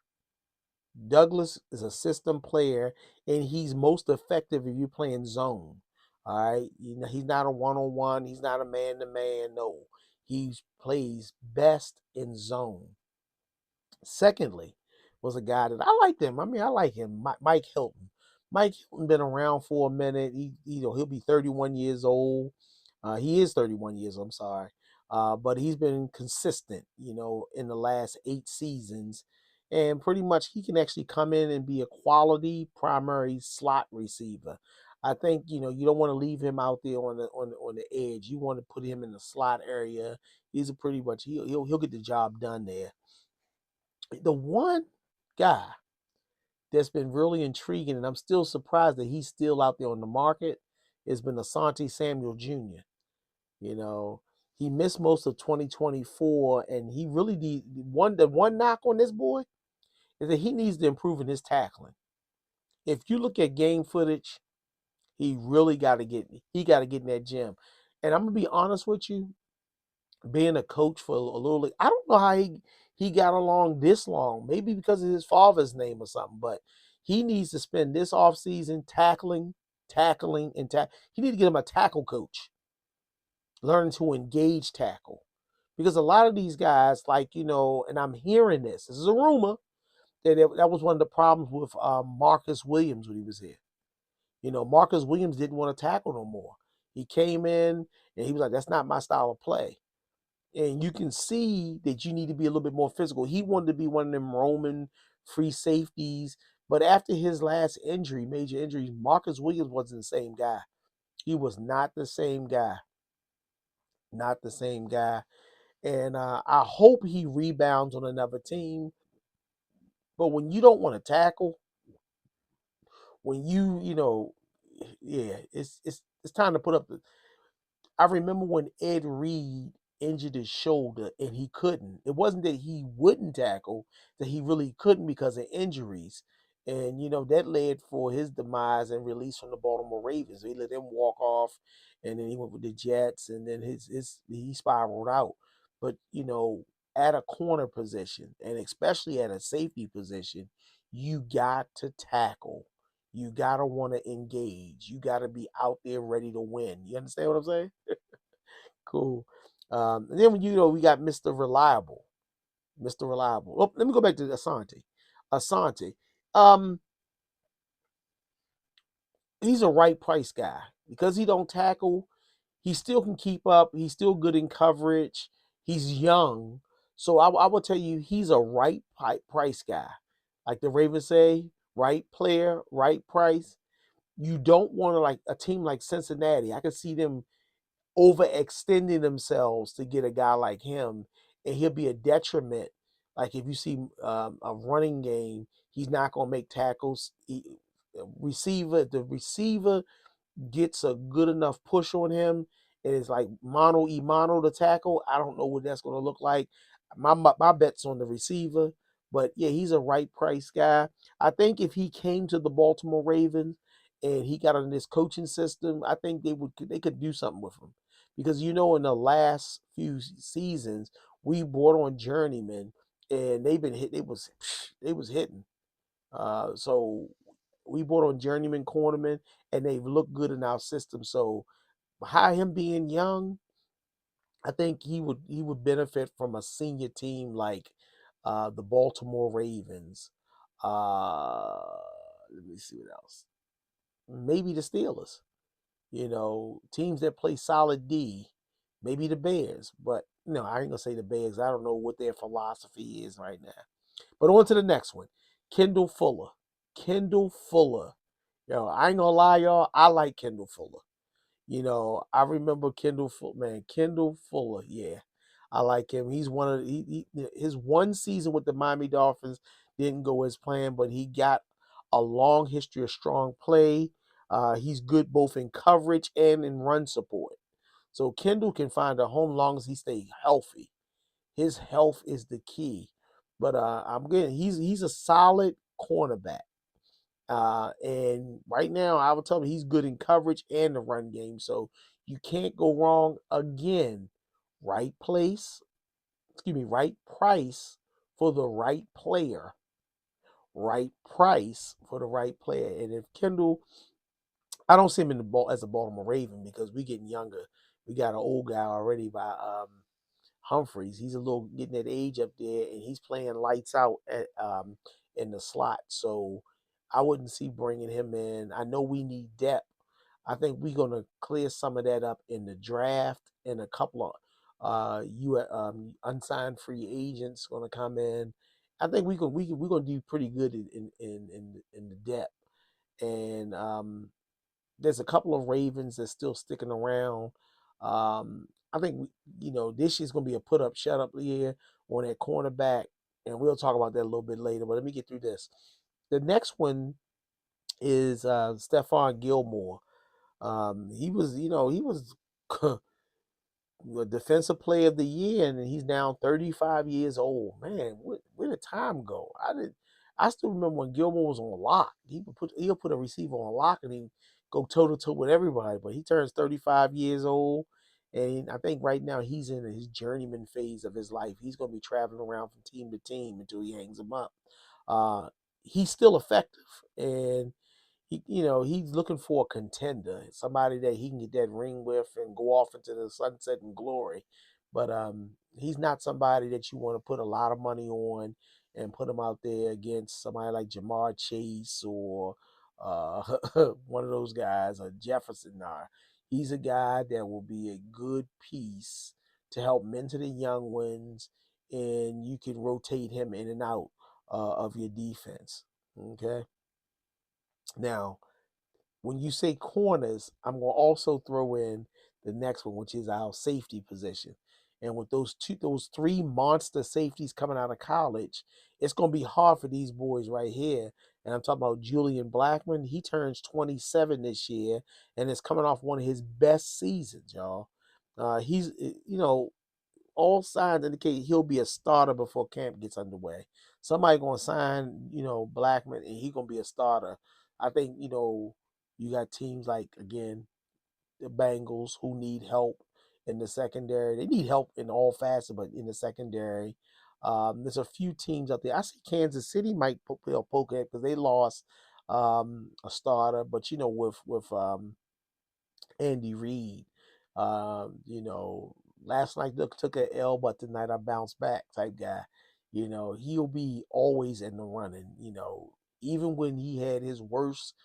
Douglas is a system player, and he's most effective if you're playing zone. All right, he's not a one-on-one. He's not a man-to-man. No, he plays best in zone. Secondly, was a guy that I liked him. I mean, I like him, Mike Hilton. Mike Hilton been around for a minute. He'll be 31 years old. He is 31 years old, I'm sorry. But he's been consistent, in the last 8 seasons. And pretty much he can actually come in and be a quality primary slot receiver. I think, you don't want to leave him out there on the edge. You want to put him in the slot area. He's a pretty much he'll get the job done there. The one guy that's been really intriguing, and I'm still surprised that he's still out there on the market, has been Asante Samuel Jr. He missed most of 2024, and he really the one knock on this boy is that he needs to improve in his tackling. If you look at game footage, he really got to get in that gym. And I'm gonna be honest with you, being a coach for a little league, I don't know how he got along this long. Maybe because of his father's name or something, but he needs to spend this offseason tackling, and he need to get him a tackle coach, learning to engage tackle. Because a lot of these guys, like, and I'm hearing this is a rumor, that was one of the problems with Marcus Williams when he was here. Marcus Williams didn't want to tackle no more. He came in and he was like, that's not my style of play. And you can see that you need to be a little bit more physical. He wanted to be one of them Roman free safeties. But after his last injury, major injury, Marcus Williams wasn't the same guy. He was not the same guy. Not the same guy. And I hope he rebounds on another team. But when you don't want to tackle, when yeah, it's time to put up the. I remember when Ed Reed injured his shoulder and he couldn't. It wasn't that he wouldn't tackle, that he really couldn't because of injuries. And that led for his demise and release from the Baltimore Ravens. He let him walk off, and then he went with the Jets, and then he spiraled out. But at a corner position, and especially at a safety position, you got to tackle. You gotta want to engage. You gotta be out there ready to win. You understand what I'm saying? Cool. And then we got Mr. Reliable. Mr. Reliable. Oh, let me go back to Asante. Asante. Um, he's a right price guy. Because he don't tackle, he still can keep up. He's still good in coverage. He's young. So I will tell you, he's a right price guy. Like the Ravens say, right player, right price. You don't want to, like a team like Cincinnati. I can see them overextending themselves to get a guy like him, and he'll be a detriment. Like if you see a running game, he's not going to make tackles. The receiver gets a good enough push on him, and it's like mano y mano to tackle. I don't know what that's going to look like. My bet's on the receiver, but yeah, he's a right price guy. I think if he came to the Baltimore Ravens and he got in this coaching system, I think they could do something with him, because in the last few seasons we brought on journeymen and they've been hit. They was hitting. So we brought on journeyman cornermen, and they've looked good in our system. So by him being young, I think he would benefit from a senior team like the Baltimore Ravens. Uh, Let me see what else. Maybe the Steelers. Teams that play solid D. Maybe the Bears, but I ain't gonna say the Bears. I don't know what their philosophy is right now. But on to the next one, Kendall Fuller. Kendall Fuller. I ain't gonna lie, y'all. I like Kendall Fuller. I remember Kendall Fuller, man. Kendall Fuller, yeah, I like him. He's one of his one season with the Miami Dolphins didn't go as planned, but he got a long history of strong play. He's good both in coverage and in run support. So Kendall can find a home long as he stays healthy. His health is the key. But I'm getting he's a solid cornerback. And right now, I would tell him he's good in coverage and the run game. So you can't go wrong again. Right place, right price for the right player. Right price for the right player. And if Kendall, I don't see him in the ball as a Baltimore Raven because we getting younger. We got an old guy already by Humphreys. He's a little getting that age up there, and he's playing lights out in the slot. So I wouldn't see bringing him in. I know we need depth. I think we're gonna clear some of that up in the draft, and a couple of unsigned free agents gonna come in. I think we're gonna do pretty good in the depth, and there's a couple of Ravens that's still sticking around. I think this year's gonna be a put up, shut up year on that cornerback, and we'll talk about that a little bit later. But let me get through this. The next one is Stephon Gilmore. He was the defensive player of the year, and he's now 35 years old. Man, where did time go? I still remember when Gilmore was on lock. He'll put a receiver on lock and he go toe to toe with everybody. But he turns 35 years old, and I think right now he's in his journeyman phase of his life. He's going to be traveling around from team to team until he hangs them up. Uh, he's still effective, and he's looking for a contender, somebody that he can get that ring with and go off into the sunset and glory. But he's not somebody that you want to put a lot of money on and put him out there against somebody like Jamar Chase or uh, one of those guys, or Jefferson. Nah, he's a guy that will be a good piece to help mentor the young ones, and you can rotate him in and out of your defense. Okay. Now, when you say corners, I'm going to also throw in the next one, which is our safety position. And with those three monster safeties coming out of college, it's going to be hard for these boys right here. And I'm talking about Julian Blackman. He turns 27 this year and is coming off one of his best seasons, y'all. He's, all signs indicate he'll be a starter before camp gets underway. Somebody gonna sign, Blackman, and he gonna be a starter. I think, you got teams like, again, the Bengals, who need help in the secondary. They need help in all facets, but in the secondary, there's a few teams out there. I see Kansas City might poke at because they lost a starter, but with Andy Reid. Last night took an L, but tonight I bounced back type guy. He'll be always in the running. Even when he had his worst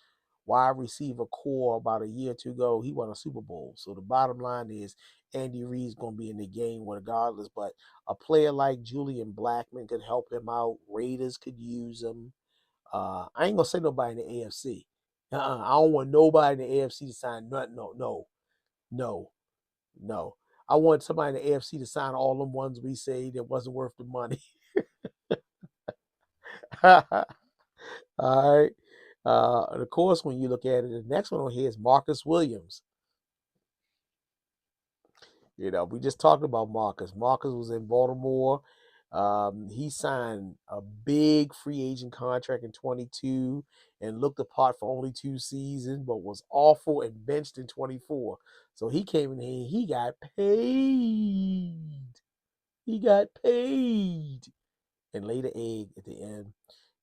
wide receiver core about a year or two ago, he won a Super Bowl. So the bottom line is Andy Reid's going to be in the game regardless. But a player like Julian Blackman could help him out. Raiders could use him. I ain't gonna say nobody in the AFC. I don't want nobody in the AFC to sign nothing. No, no. I want somebody in the AFC to sign all them ones we say that wasn't worth the money. All right. And of course, when you look at it, the next one on here is Marcus Williams. We just talked about Marcus. Marcus was in Baltimore. He signed a big free agent contract in 22 and looked apart for only 2 seasons, but was awful and benched in 24. So he came in here, he got paid. He got paid and laid an egg at the end.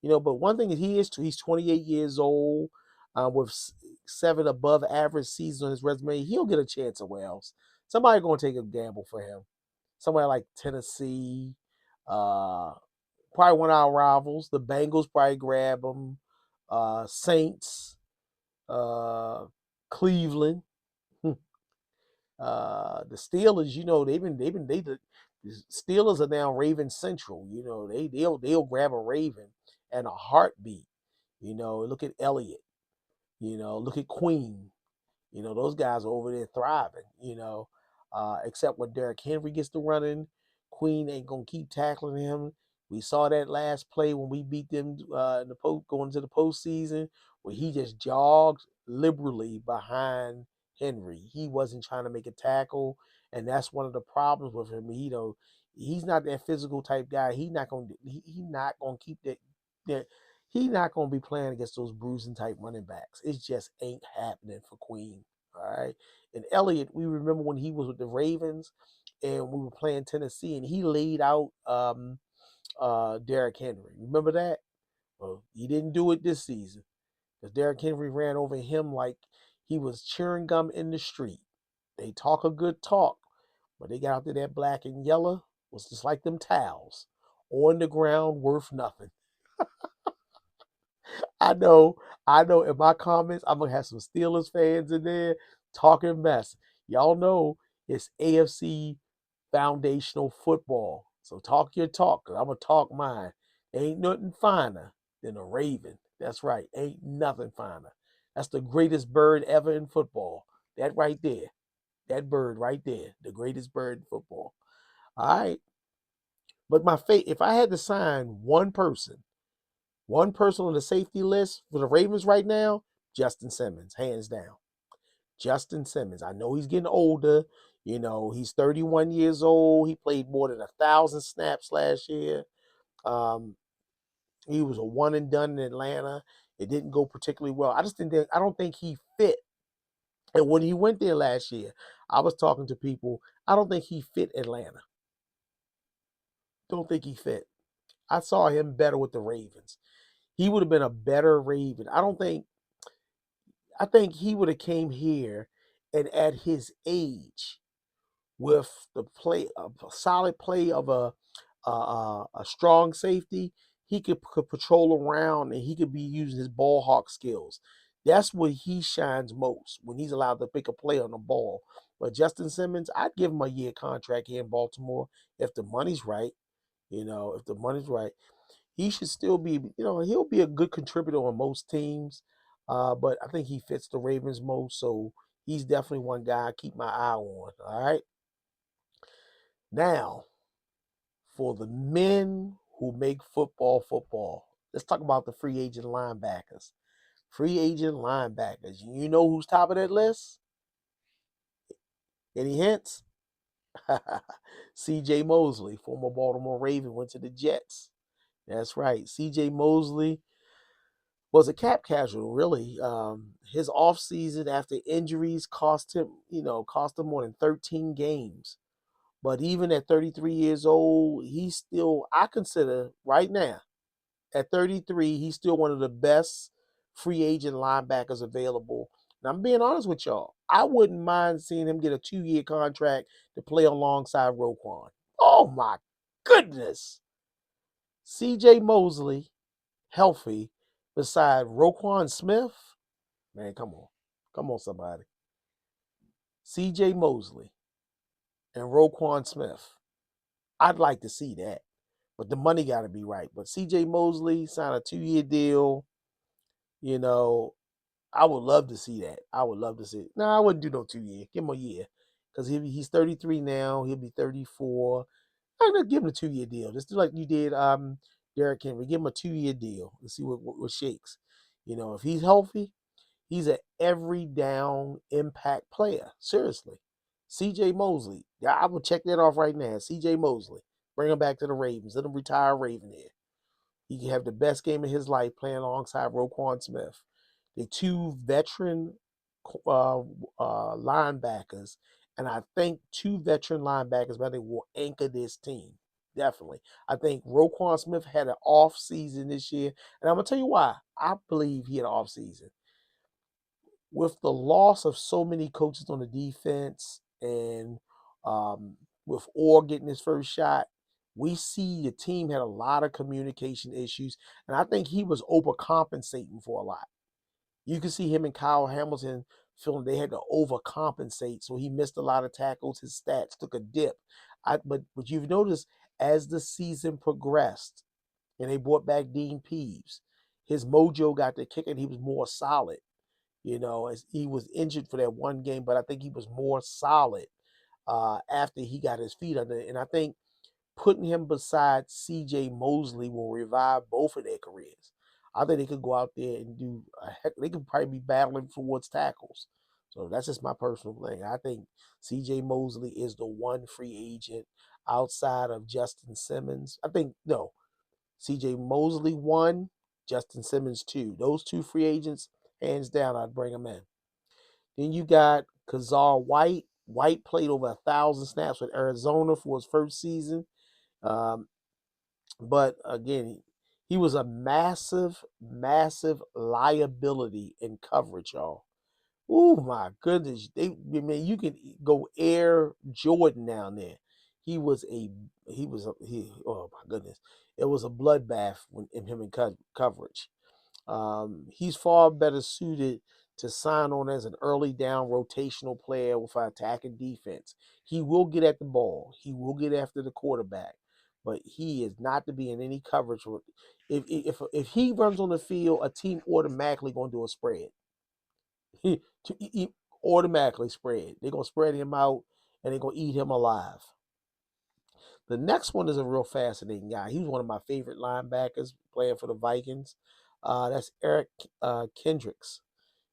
But one thing is he's 28 years old, with 7 above average seasons on his resume. He'll get a chance somewhere else. Somebody gonna take a gamble for him. Somewhere like Tennessee, probably one of our rivals. The Bengals probably grab him. Saints, Cleveland. The Steelers, the Steelers are now Raven Central. They'll grab a Raven and a heartbeat. Look at Elliott. Look at Queen. Those guys are over there thriving. Except when Derrick Henry gets to running, Queen ain't gonna keep tackling him. We saw that last play when we beat them going into the postseason, where he just jogged liberally behind Henry. He wasn't trying to make a tackle, and that's one of the problems with him. He's not that physical type guy. He not gonna keep that. He's not gonna be playing against those bruising type running backs. It just ain't happening for Queen. All right. And Elliott, we remember when he was with the Ravens and we were playing Tennessee and he laid out Derrick Henry. Remember that? Well, he didn't do it this season because Derrick Henry ran over him like he was chewing gum in the street. They talk a good talk, but they got out there that black and yellow was just like them towels on the ground, worth nothing. I know, in my comments, I'm gonna have some Steelers fans in there talking mess. Y'all know it's AFC foundational football. So talk your talk, because I'm gonna talk mine. Ain't nothing finer than a Raven. That's right. Ain't nothing finer. That's the greatest bird ever in football. That right there. That bird right there. The greatest bird in football. All right. But if I had to sign one person on the safety list for the Ravens right now, Justin Simmons, hands down. Justin Simmons. I know he's getting older. He's 31 years old. He played more than 1,000 snaps last year. He was a one and done in Atlanta. It didn't go particularly well. I don't think he fit. And when he went there last year, I was talking to people. I don't think he fit Atlanta. Don't think he fit. I saw him better with the Ravens. He would have been a better Raven. I think he would have came here and at his age with the play a solid play of a strong safety, he could patrol around and he could be using his ball hawk skills. That's where he shines most when he's allowed to pick a play on the ball. But Justin Simmons, I'd give him a year contract here in Baltimore if the money's right. If the money's right, he should still be. He'll be a good contributor on most teams. But I think he fits the Ravens most, so he's definitely one guy I keep my eye on. All right. Now, for the men who make football football, let's talk about the free agent linebackers. Free agent linebackers. You know who's top of that list? Any hints? C.J. Mosley, former Baltimore Raven, went to the Jets. That's right. C.J. Mosley was a cap casual, really. His offseason after injuries cost him more than 13 games. But even at 33 years old, he's still, I consider right now, at 33, he's still one of the best free agent linebackers available. And I'm being honest with y'all. I wouldn't mind seeing him get a 2-year contract to play alongside Roquan. Oh my goodness. C.J. Mosley, healthy, beside Roquan Smith. Man, come on. Come on, somebody. C.J. Mosley and Roquan Smith. I'd like to see that. But the money got to be right. But C.J. Mosley signed a 2-year deal. I would love to see that. I would love to see it. No, I wouldn't do no 2 year. Give him a year. Because he's 33 now. He'll be 34. I'm going to give him a 2-year deal. Just do like you did Derrick Henry. Give him a 2-year deal and see what shakes. If he's healthy, he's an every down impact player. Seriously. C.J. Mosley. Yeah, I will check that off right now. C.J. Mosley. Bring him back to the Ravens. Let him retire Raven here. He can have the best game of his life playing alongside Roquan Smith. The two veteran linebackers, and I think two veteran linebackers, but they will anchor this team. Definitely. I think Roquan Smith had an off season this year, and I'm going to tell you why. I believe he had an off season. With the loss of so many coaches on the defense and with Orr getting his first shot, we see the team had a lot of communication issues, and I think he was overcompensating for a lot. You can see him and Kyle Hamilton feeling they had to overcompensate, so he missed a lot of tackles. His stats took a dip. But you've noticed as the season progressed, and they brought back Dean Peeves, his mojo got the kick, and he was more solid. As he was injured for that one game, but I think he was more solid after he got his feet under it. And I think putting him beside C.J. Mosley will revive both of their careers. I think they could go out there and they could probably be battling towards tackles. So that's just my personal thing. I think C.J. Mosley is the one free agent outside of Justin Simmons. No, C.J. Mosley 1, Justin Simmons 2. Those two free agents, hands down, I'd bring them in. Then you got Kazar White. White played over 1,000 snaps with Arizona for his first season. But again, he was a massive, massive liability in coverage, y'all. Oh my goodness. You can go Air Jordan down there. Oh my goodness. It was a bloodbath in him in coverage. He's far better suited to sign on as an early down rotational player with an attacking defense. He will get at the ball. He will get after the quarterback, but he is not to be in any coverage. If he runs on the field, a team automatically going to do a spread. He automatically spread. They're going to spread him out, and they're going to eat him alive. The next one is a real fascinating guy. He was one of my favorite linebackers playing for the Vikings. That's Eric Kendricks.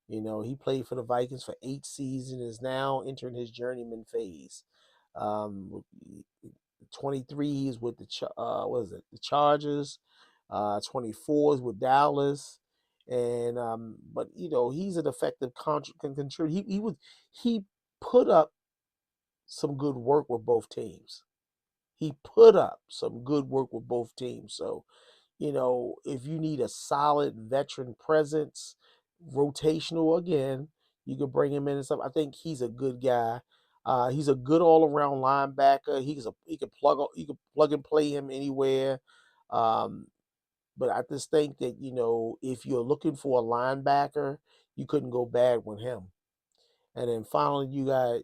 He played for the Vikings for 8 seasons, is now entering his journeyman phase. 23, he's with the Chargers. 24s with Dallas, and but he's an effective contributor. He put up some good work with both teams. He put up some good work with both teams. So if you need a solid veteran presence, rotational again, you could bring him in and stuff. I think he's a good guy. He's a good all around linebacker. He could plug and play him anywhere. Um, but I just think that if you're looking for a linebacker, you couldn't go bad with him. And then finally, you got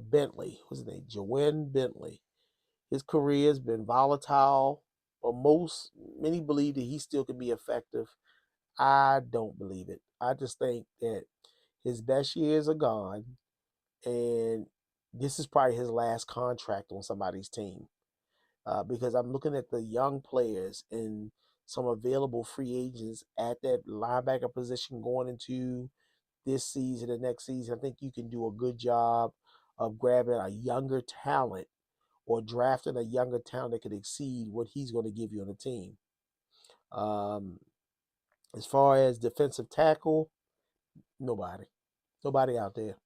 Bentley. What's his name? Joanne Bentley. His career has been volatile, but many believe that he still can be effective. I don't believe it. I just think that his best years are gone, and this is probably his last contract on somebody's team. Because I'm looking at the young players and some available free agents at that linebacker position going into this season and next season. I think you can do a good job of grabbing a younger talent or drafting a younger talent that could exceed what he's going to give you on the team. Um, as far as defensive tackle, nobody. Nobody out there.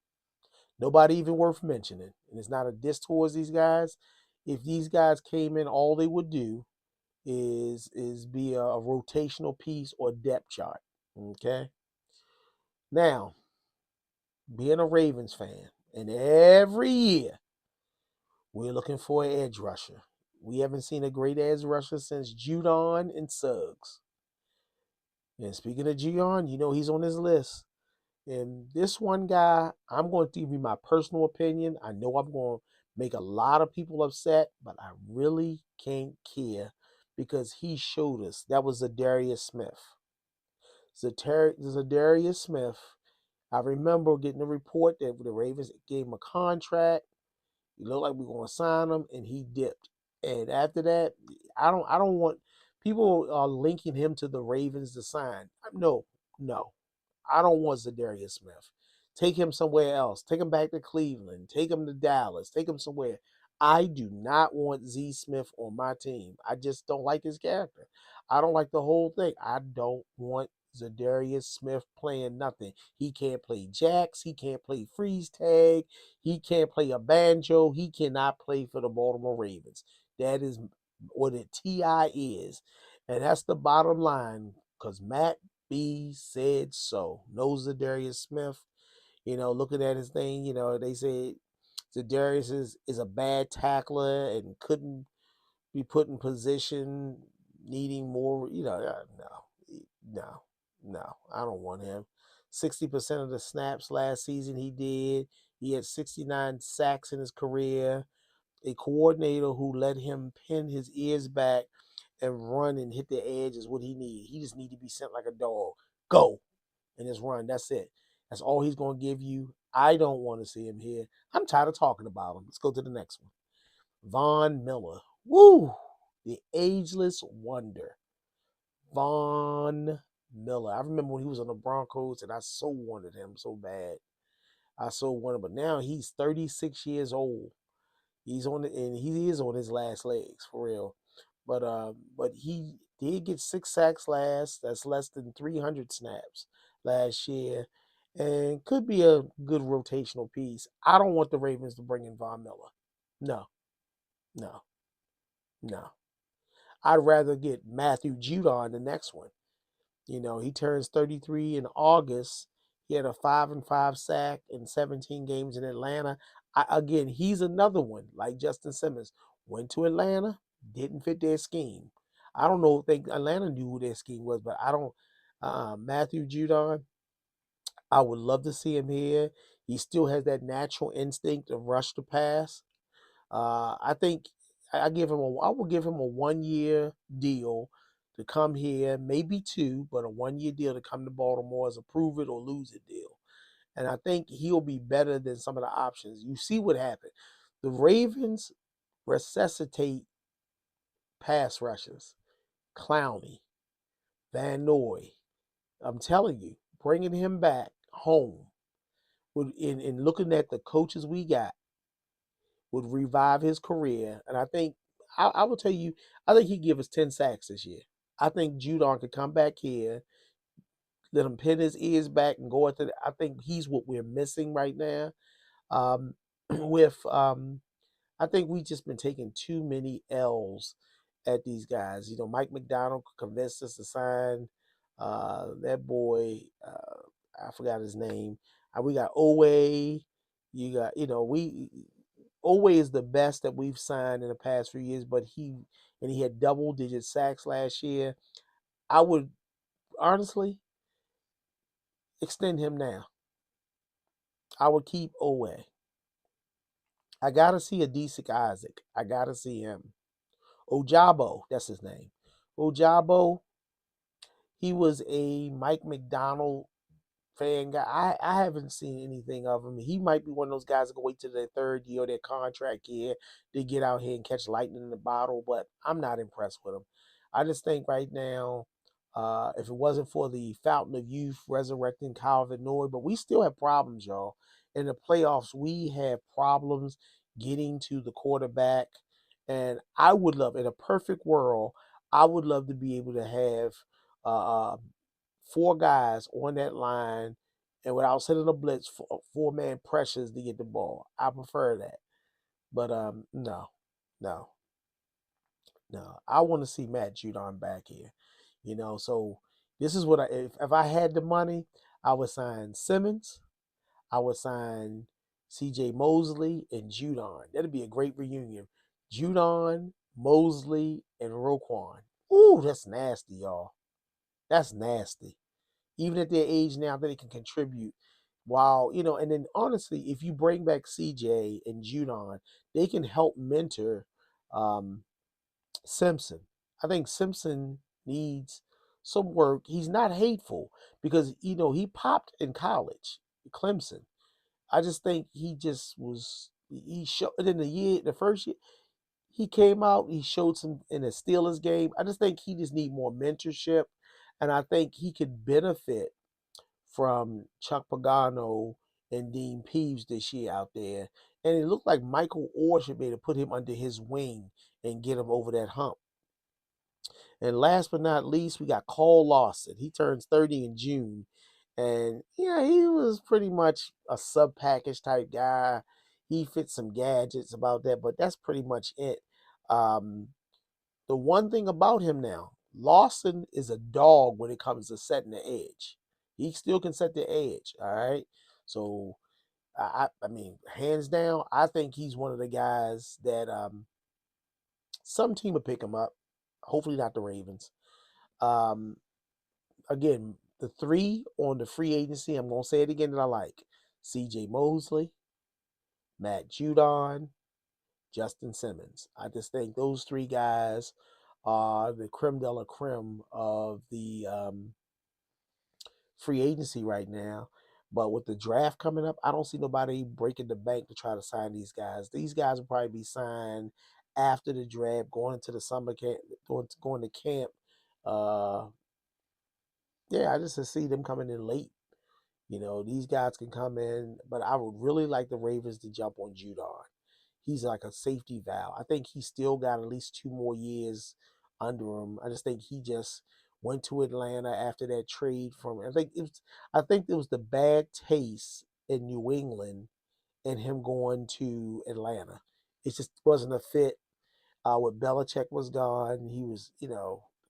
Nobody even worth mentioning. And it's not a diss towards these guys. If these guys came in, all they would do is be a rotational piece or depth chart. Okay. Now, being a Ravens fan, and every year we're looking for an edge rusher. We haven't seen a great edge rusher since Judon and Suggs. And speaking of Judon, he's on this list. And this one guy, I'm going to give you my personal opinion. I know I'm going to make a lot of people upset, but I really can't care because he showed us. That was Zadarius Smith. Zadarius Smith. I remember getting a report that the Ravens gave him a contract. He looked like we were going to sign him, and he dipped. And after that, I don't want people are linking him to the Ravens to sign. No. I don't want Zadarius Smith. Take him somewhere else. Take him back to Cleveland. Take him to Dallas. Take him somewhere. I do not want Z Smith on my team. I just don't like his character. I don't like the whole thing. I don't want Zadarius Smith playing nothing. He can't play jacks. He can't play freeze tag. He can't play a banjo. He cannot play for the Baltimore Ravens. That is what a TI is. And that's the bottom line because Matt B said so. Knows Zadarius Smith. Looking at his thing, they said Zadarius is a bad tackler and couldn't be put in position, needing more. No, I don't want him. 60% of the snaps last season he did. He had 69 sacks in his career. A coordinator who let him pin his ears back and run and hit the edge is what he needs. He just need to be sent like a dog. Go and just run. That's it. That's all he's going to give you. I don't want to see him here. I'm tired of talking about him. Let's go to the next one. Von Miller. Woo! The ageless wonder. Von Miller. I remember when he was on the Broncos and I so wanted him so bad. I so wanted, but now he's 36 years old. And he is on his last legs for real. But he did get 6 sacks last. That's less than 300 snaps last year, and could be a good rotational piece. I don't want the Ravens to bring in Von Miller. No, no, no. I'd rather get Matthew Judon the next one. He turns 33 in August. He had a 5-5 sack in 17 games in Atlanta. Again, he's another one like Justin Simmons. Went to Atlanta, didn't fit their scheme. I don't know if Atlanta knew who their scheme was, but I don't. Matthew Judon, I would love to see him here. He still has that natural instinct to rush the pass. I think I will give him a 1-year deal to come here, maybe 2, but a 1-year deal to come to Baltimore as a prove it or lose it deal. And I think he'll be better than some of the options. You see what happened. The Ravens resuscitate pass rushers. Clowney, Van Noy. I'm telling you, bringing him back home in looking at the coaches we got would revive his career. And I think I will tell you, I think he give us 10 sacks this year. I think Judon could come back here, let him pin his ears back and go into. I think he's what we're missing right now. Um, with I think we just been taking too many L's at these guys. Mike McDonald convinced us to sign that boy. I forgot his name. We got Owe. You got we Owe is the best that we've signed in the past few years, but he had double digit sacks last year. I would honestly extend him now. I would keep Owe. I gotta see a Adesic Isaac. I gotta see him. Ojabo, that's his name. Ojabo, he was a Mike McDonald fan guy. I haven't seen anything of him. He might be one of those guys that can wait till their third year or their contract year to get out here and catch lightning in the bottle, but I'm not impressed with him. I just think right now, if it wasn't for the fountain of youth resurrecting Calvin Noy, but we still have problems, y'all. In the playoffs, we have problems getting to the quarterback. And I would love, in a perfect world, I would love to be able to have uh, four guys on that line and without sending a blitz, four-man pressures to get the ball. I prefer that. But no, no, no. I want to see Matt Judon back here. So this is what if I had the money, I would sign Simmons, I would sign CJ Mosley and Judon. That'd be a great reunion. Judon, Mosley, and Roquan. Ooh, that's nasty, y'all. That's nasty. Even at their age now, that they can contribute. While, and then honestly, if you bring back CJ and Judon, they can help mentor um, Simpson. I think Simpson needs some work. He's not hateful because, he popped in college, Clemson. I just think he just was, he showed in the first year, he came out, he showed some in the Steelers game. I just think he just need more mentorship. And I think he could benefit from Chuck Pagano and Dean Peeves this year out there. And it looked like Michael Orr should be able to put him under his wing and get him over that hump. And last but not least, we got Cole Lawson. He turns 30 in June. And yeah, he was pretty much a sub package type guy. He fits some gadgets about that, but that's pretty much it. Um, the one thing about him now, Lawson is a dog when it comes to setting the edge. He still can set the edge, all right? So, I mean, hands down, I think he's one of the guys that some team will pick him up. Hopefully not the Ravens. Um, again, the three on the free agency, I'm going to say it again that I like. CJ Mosley, Matt Judon, Justin Simmons. I just think those three guys are the creme de la creme of the free agency right now. But with the draft coming up, I don't see nobody breaking the bank to try to sign these guys. These guys will probably be signed after the draft, going into the summer camp, going to camp. Uh, yeah, I just see them coming in late. These guys can come in, but I would really like the Ravens to jump on Judon. He's like a safety valve. I think he still got at least 2 more years under him. I just think he just went to Atlanta after that trade from. I think it was the bad taste in New England and him going to Atlanta. It just wasn't a fit. When Belichick was gone, he was,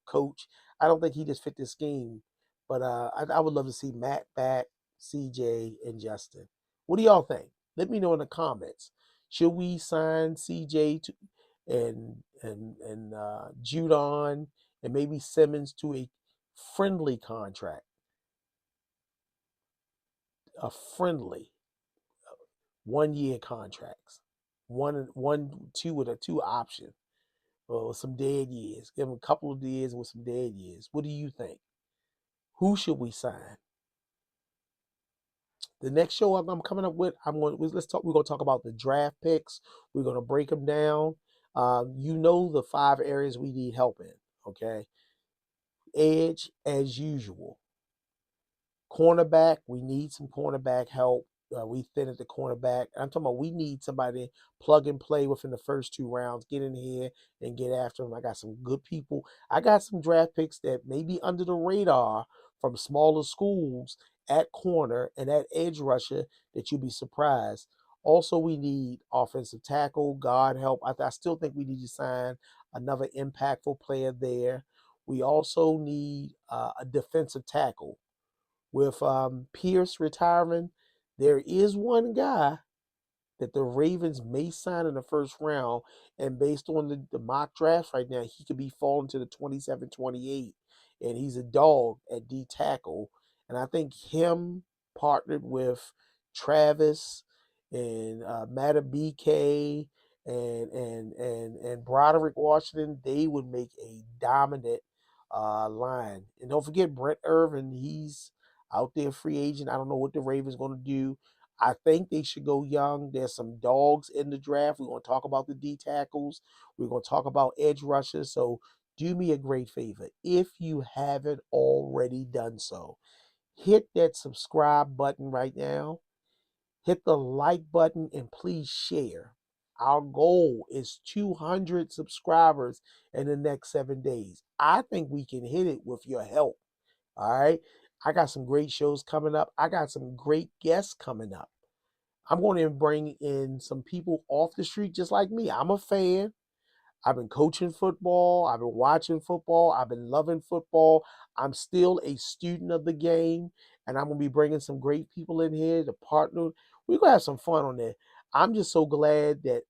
coach. I don't think he just fit the scheme. But I would love to see Matt back, CJ, and Justin. What do y'all think? Let me know in the comments. Should we sign CJ to and Judon and maybe Simmons to a friendly contract? A friendly 1 year contracts. Two with a two option. Or some dead years. Give them a couple of years with some dead years. What do you think? Who should we sign? The next show I'm coming up with, let's talk. We're gonna talk about the draft picks. We're gonna break them down. The 5 areas we need help in. Okay, edge as usual. Cornerback, we need some cornerback help. We thin at the cornerback. I'm talking about we need somebody to plug and play within the first 2 rounds. Get in here and get after them. I got some good people. I got some draft picks that may be under the radar from smaller schools at corner and at edge rusher that you'll be surprised. Also, we need offensive tackle. God help. I still think we need to sign another impactful player there. We also need a defensive tackle. With Pierce retiring, there is one guy that the Ravens may sign in the first round. And based on the mock drafts right now, he could be falling to the 27, 28. And he's a dog at D tackle. And I think him partnered with Travis and Matabike and Broderick Washington, they would make a dominant line. And don't forget Brett Irvin, he's out there free agent. I don't know what the Ravens going to do. I think they should go young. There's some dogs in the draft. We're going to talk about the D tackles. We're going to talk about edge rushers. So do me a great favor. If you haven't already done so, hit that subscribe button right now. Hit the like button and please share. Our goal is 200 subscribers in the next 7 days. I think we can hit it with your help. All right. I got some great shows coming up. I got some great guests coming up. I'm going to bring in some people off the street just like me. I'm a fan. I've been coaching football. I've been watching football. I've been loving football. I'm still a student of the game. And I'm going to be bringing some great people in here to partner. We're going to have some fun on there. I'm just so glad that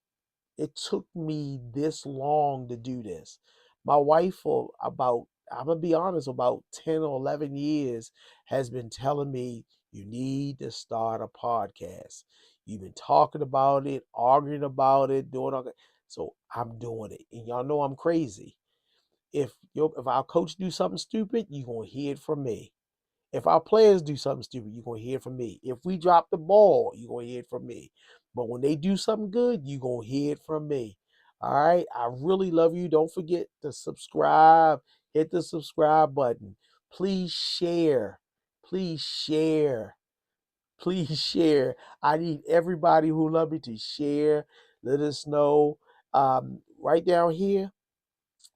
it took me this long to do this. My wife, for about, I'm going to be honest, about 10 or 11 years, has been telling me, you need to start a podcast. You've been talking about it, arguing about it, doing all that. So I'm doing it. And y'all know I'm crazy. If our coach do something stupid, you're going to hear it from me. If our players do something stupid, you're going to hear it from me. If we drop the ball, you're going to hear it from me. But when they do something good, you're going to hear it from me. All right? I really love you. Don't forget to subscribe. Hit the subscribe button. Please share. Please share. Please share. I need everybody who love me to share. Let us know. Right down here,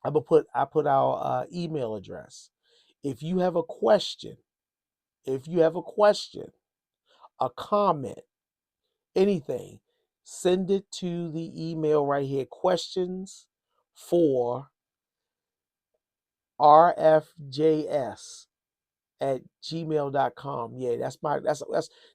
I put our email address. If you have a question, a comment, anything, send it to the email right here. Questions for rfjs at gmail.com. Yeah,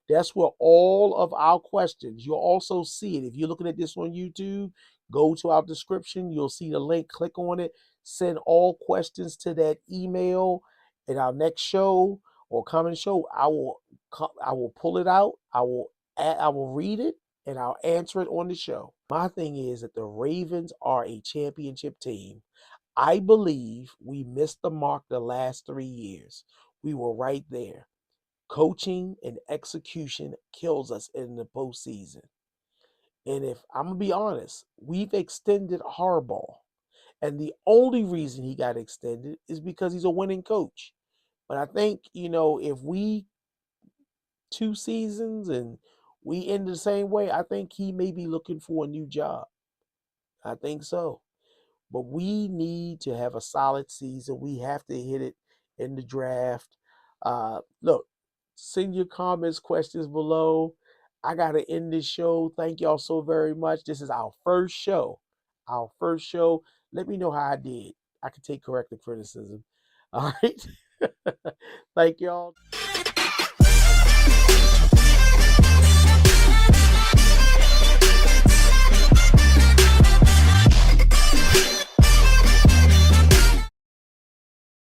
that's where all of our questions. You'll also see it. If you're looking at this on YouTube, go to our description. You'll see the link. Click on it. Send all questions to that email. In our next show or coming show, I will pull it out. I will read it and I'll answer it on the show. My thing is that the Ravens are a championship team. I believe we missed the mark the last 3 years. We were right there. Coaching and execution kills us in the postseason. And if I'm going to be honest, we've extended Harbaugh. And the only reason he got extended is because he's a winning coach. But I think, if we 2 seasons and we end the same way, I think he may be looking for a new job. I think so. But we need to have a solid season. We have to hit it in the draft. Look, send your comments, questions below. I got to end this show. Thank y'all so very much. This is our first show. Our first show. Let me know how I did. I can take corrective criticism. All right. Thank y'all.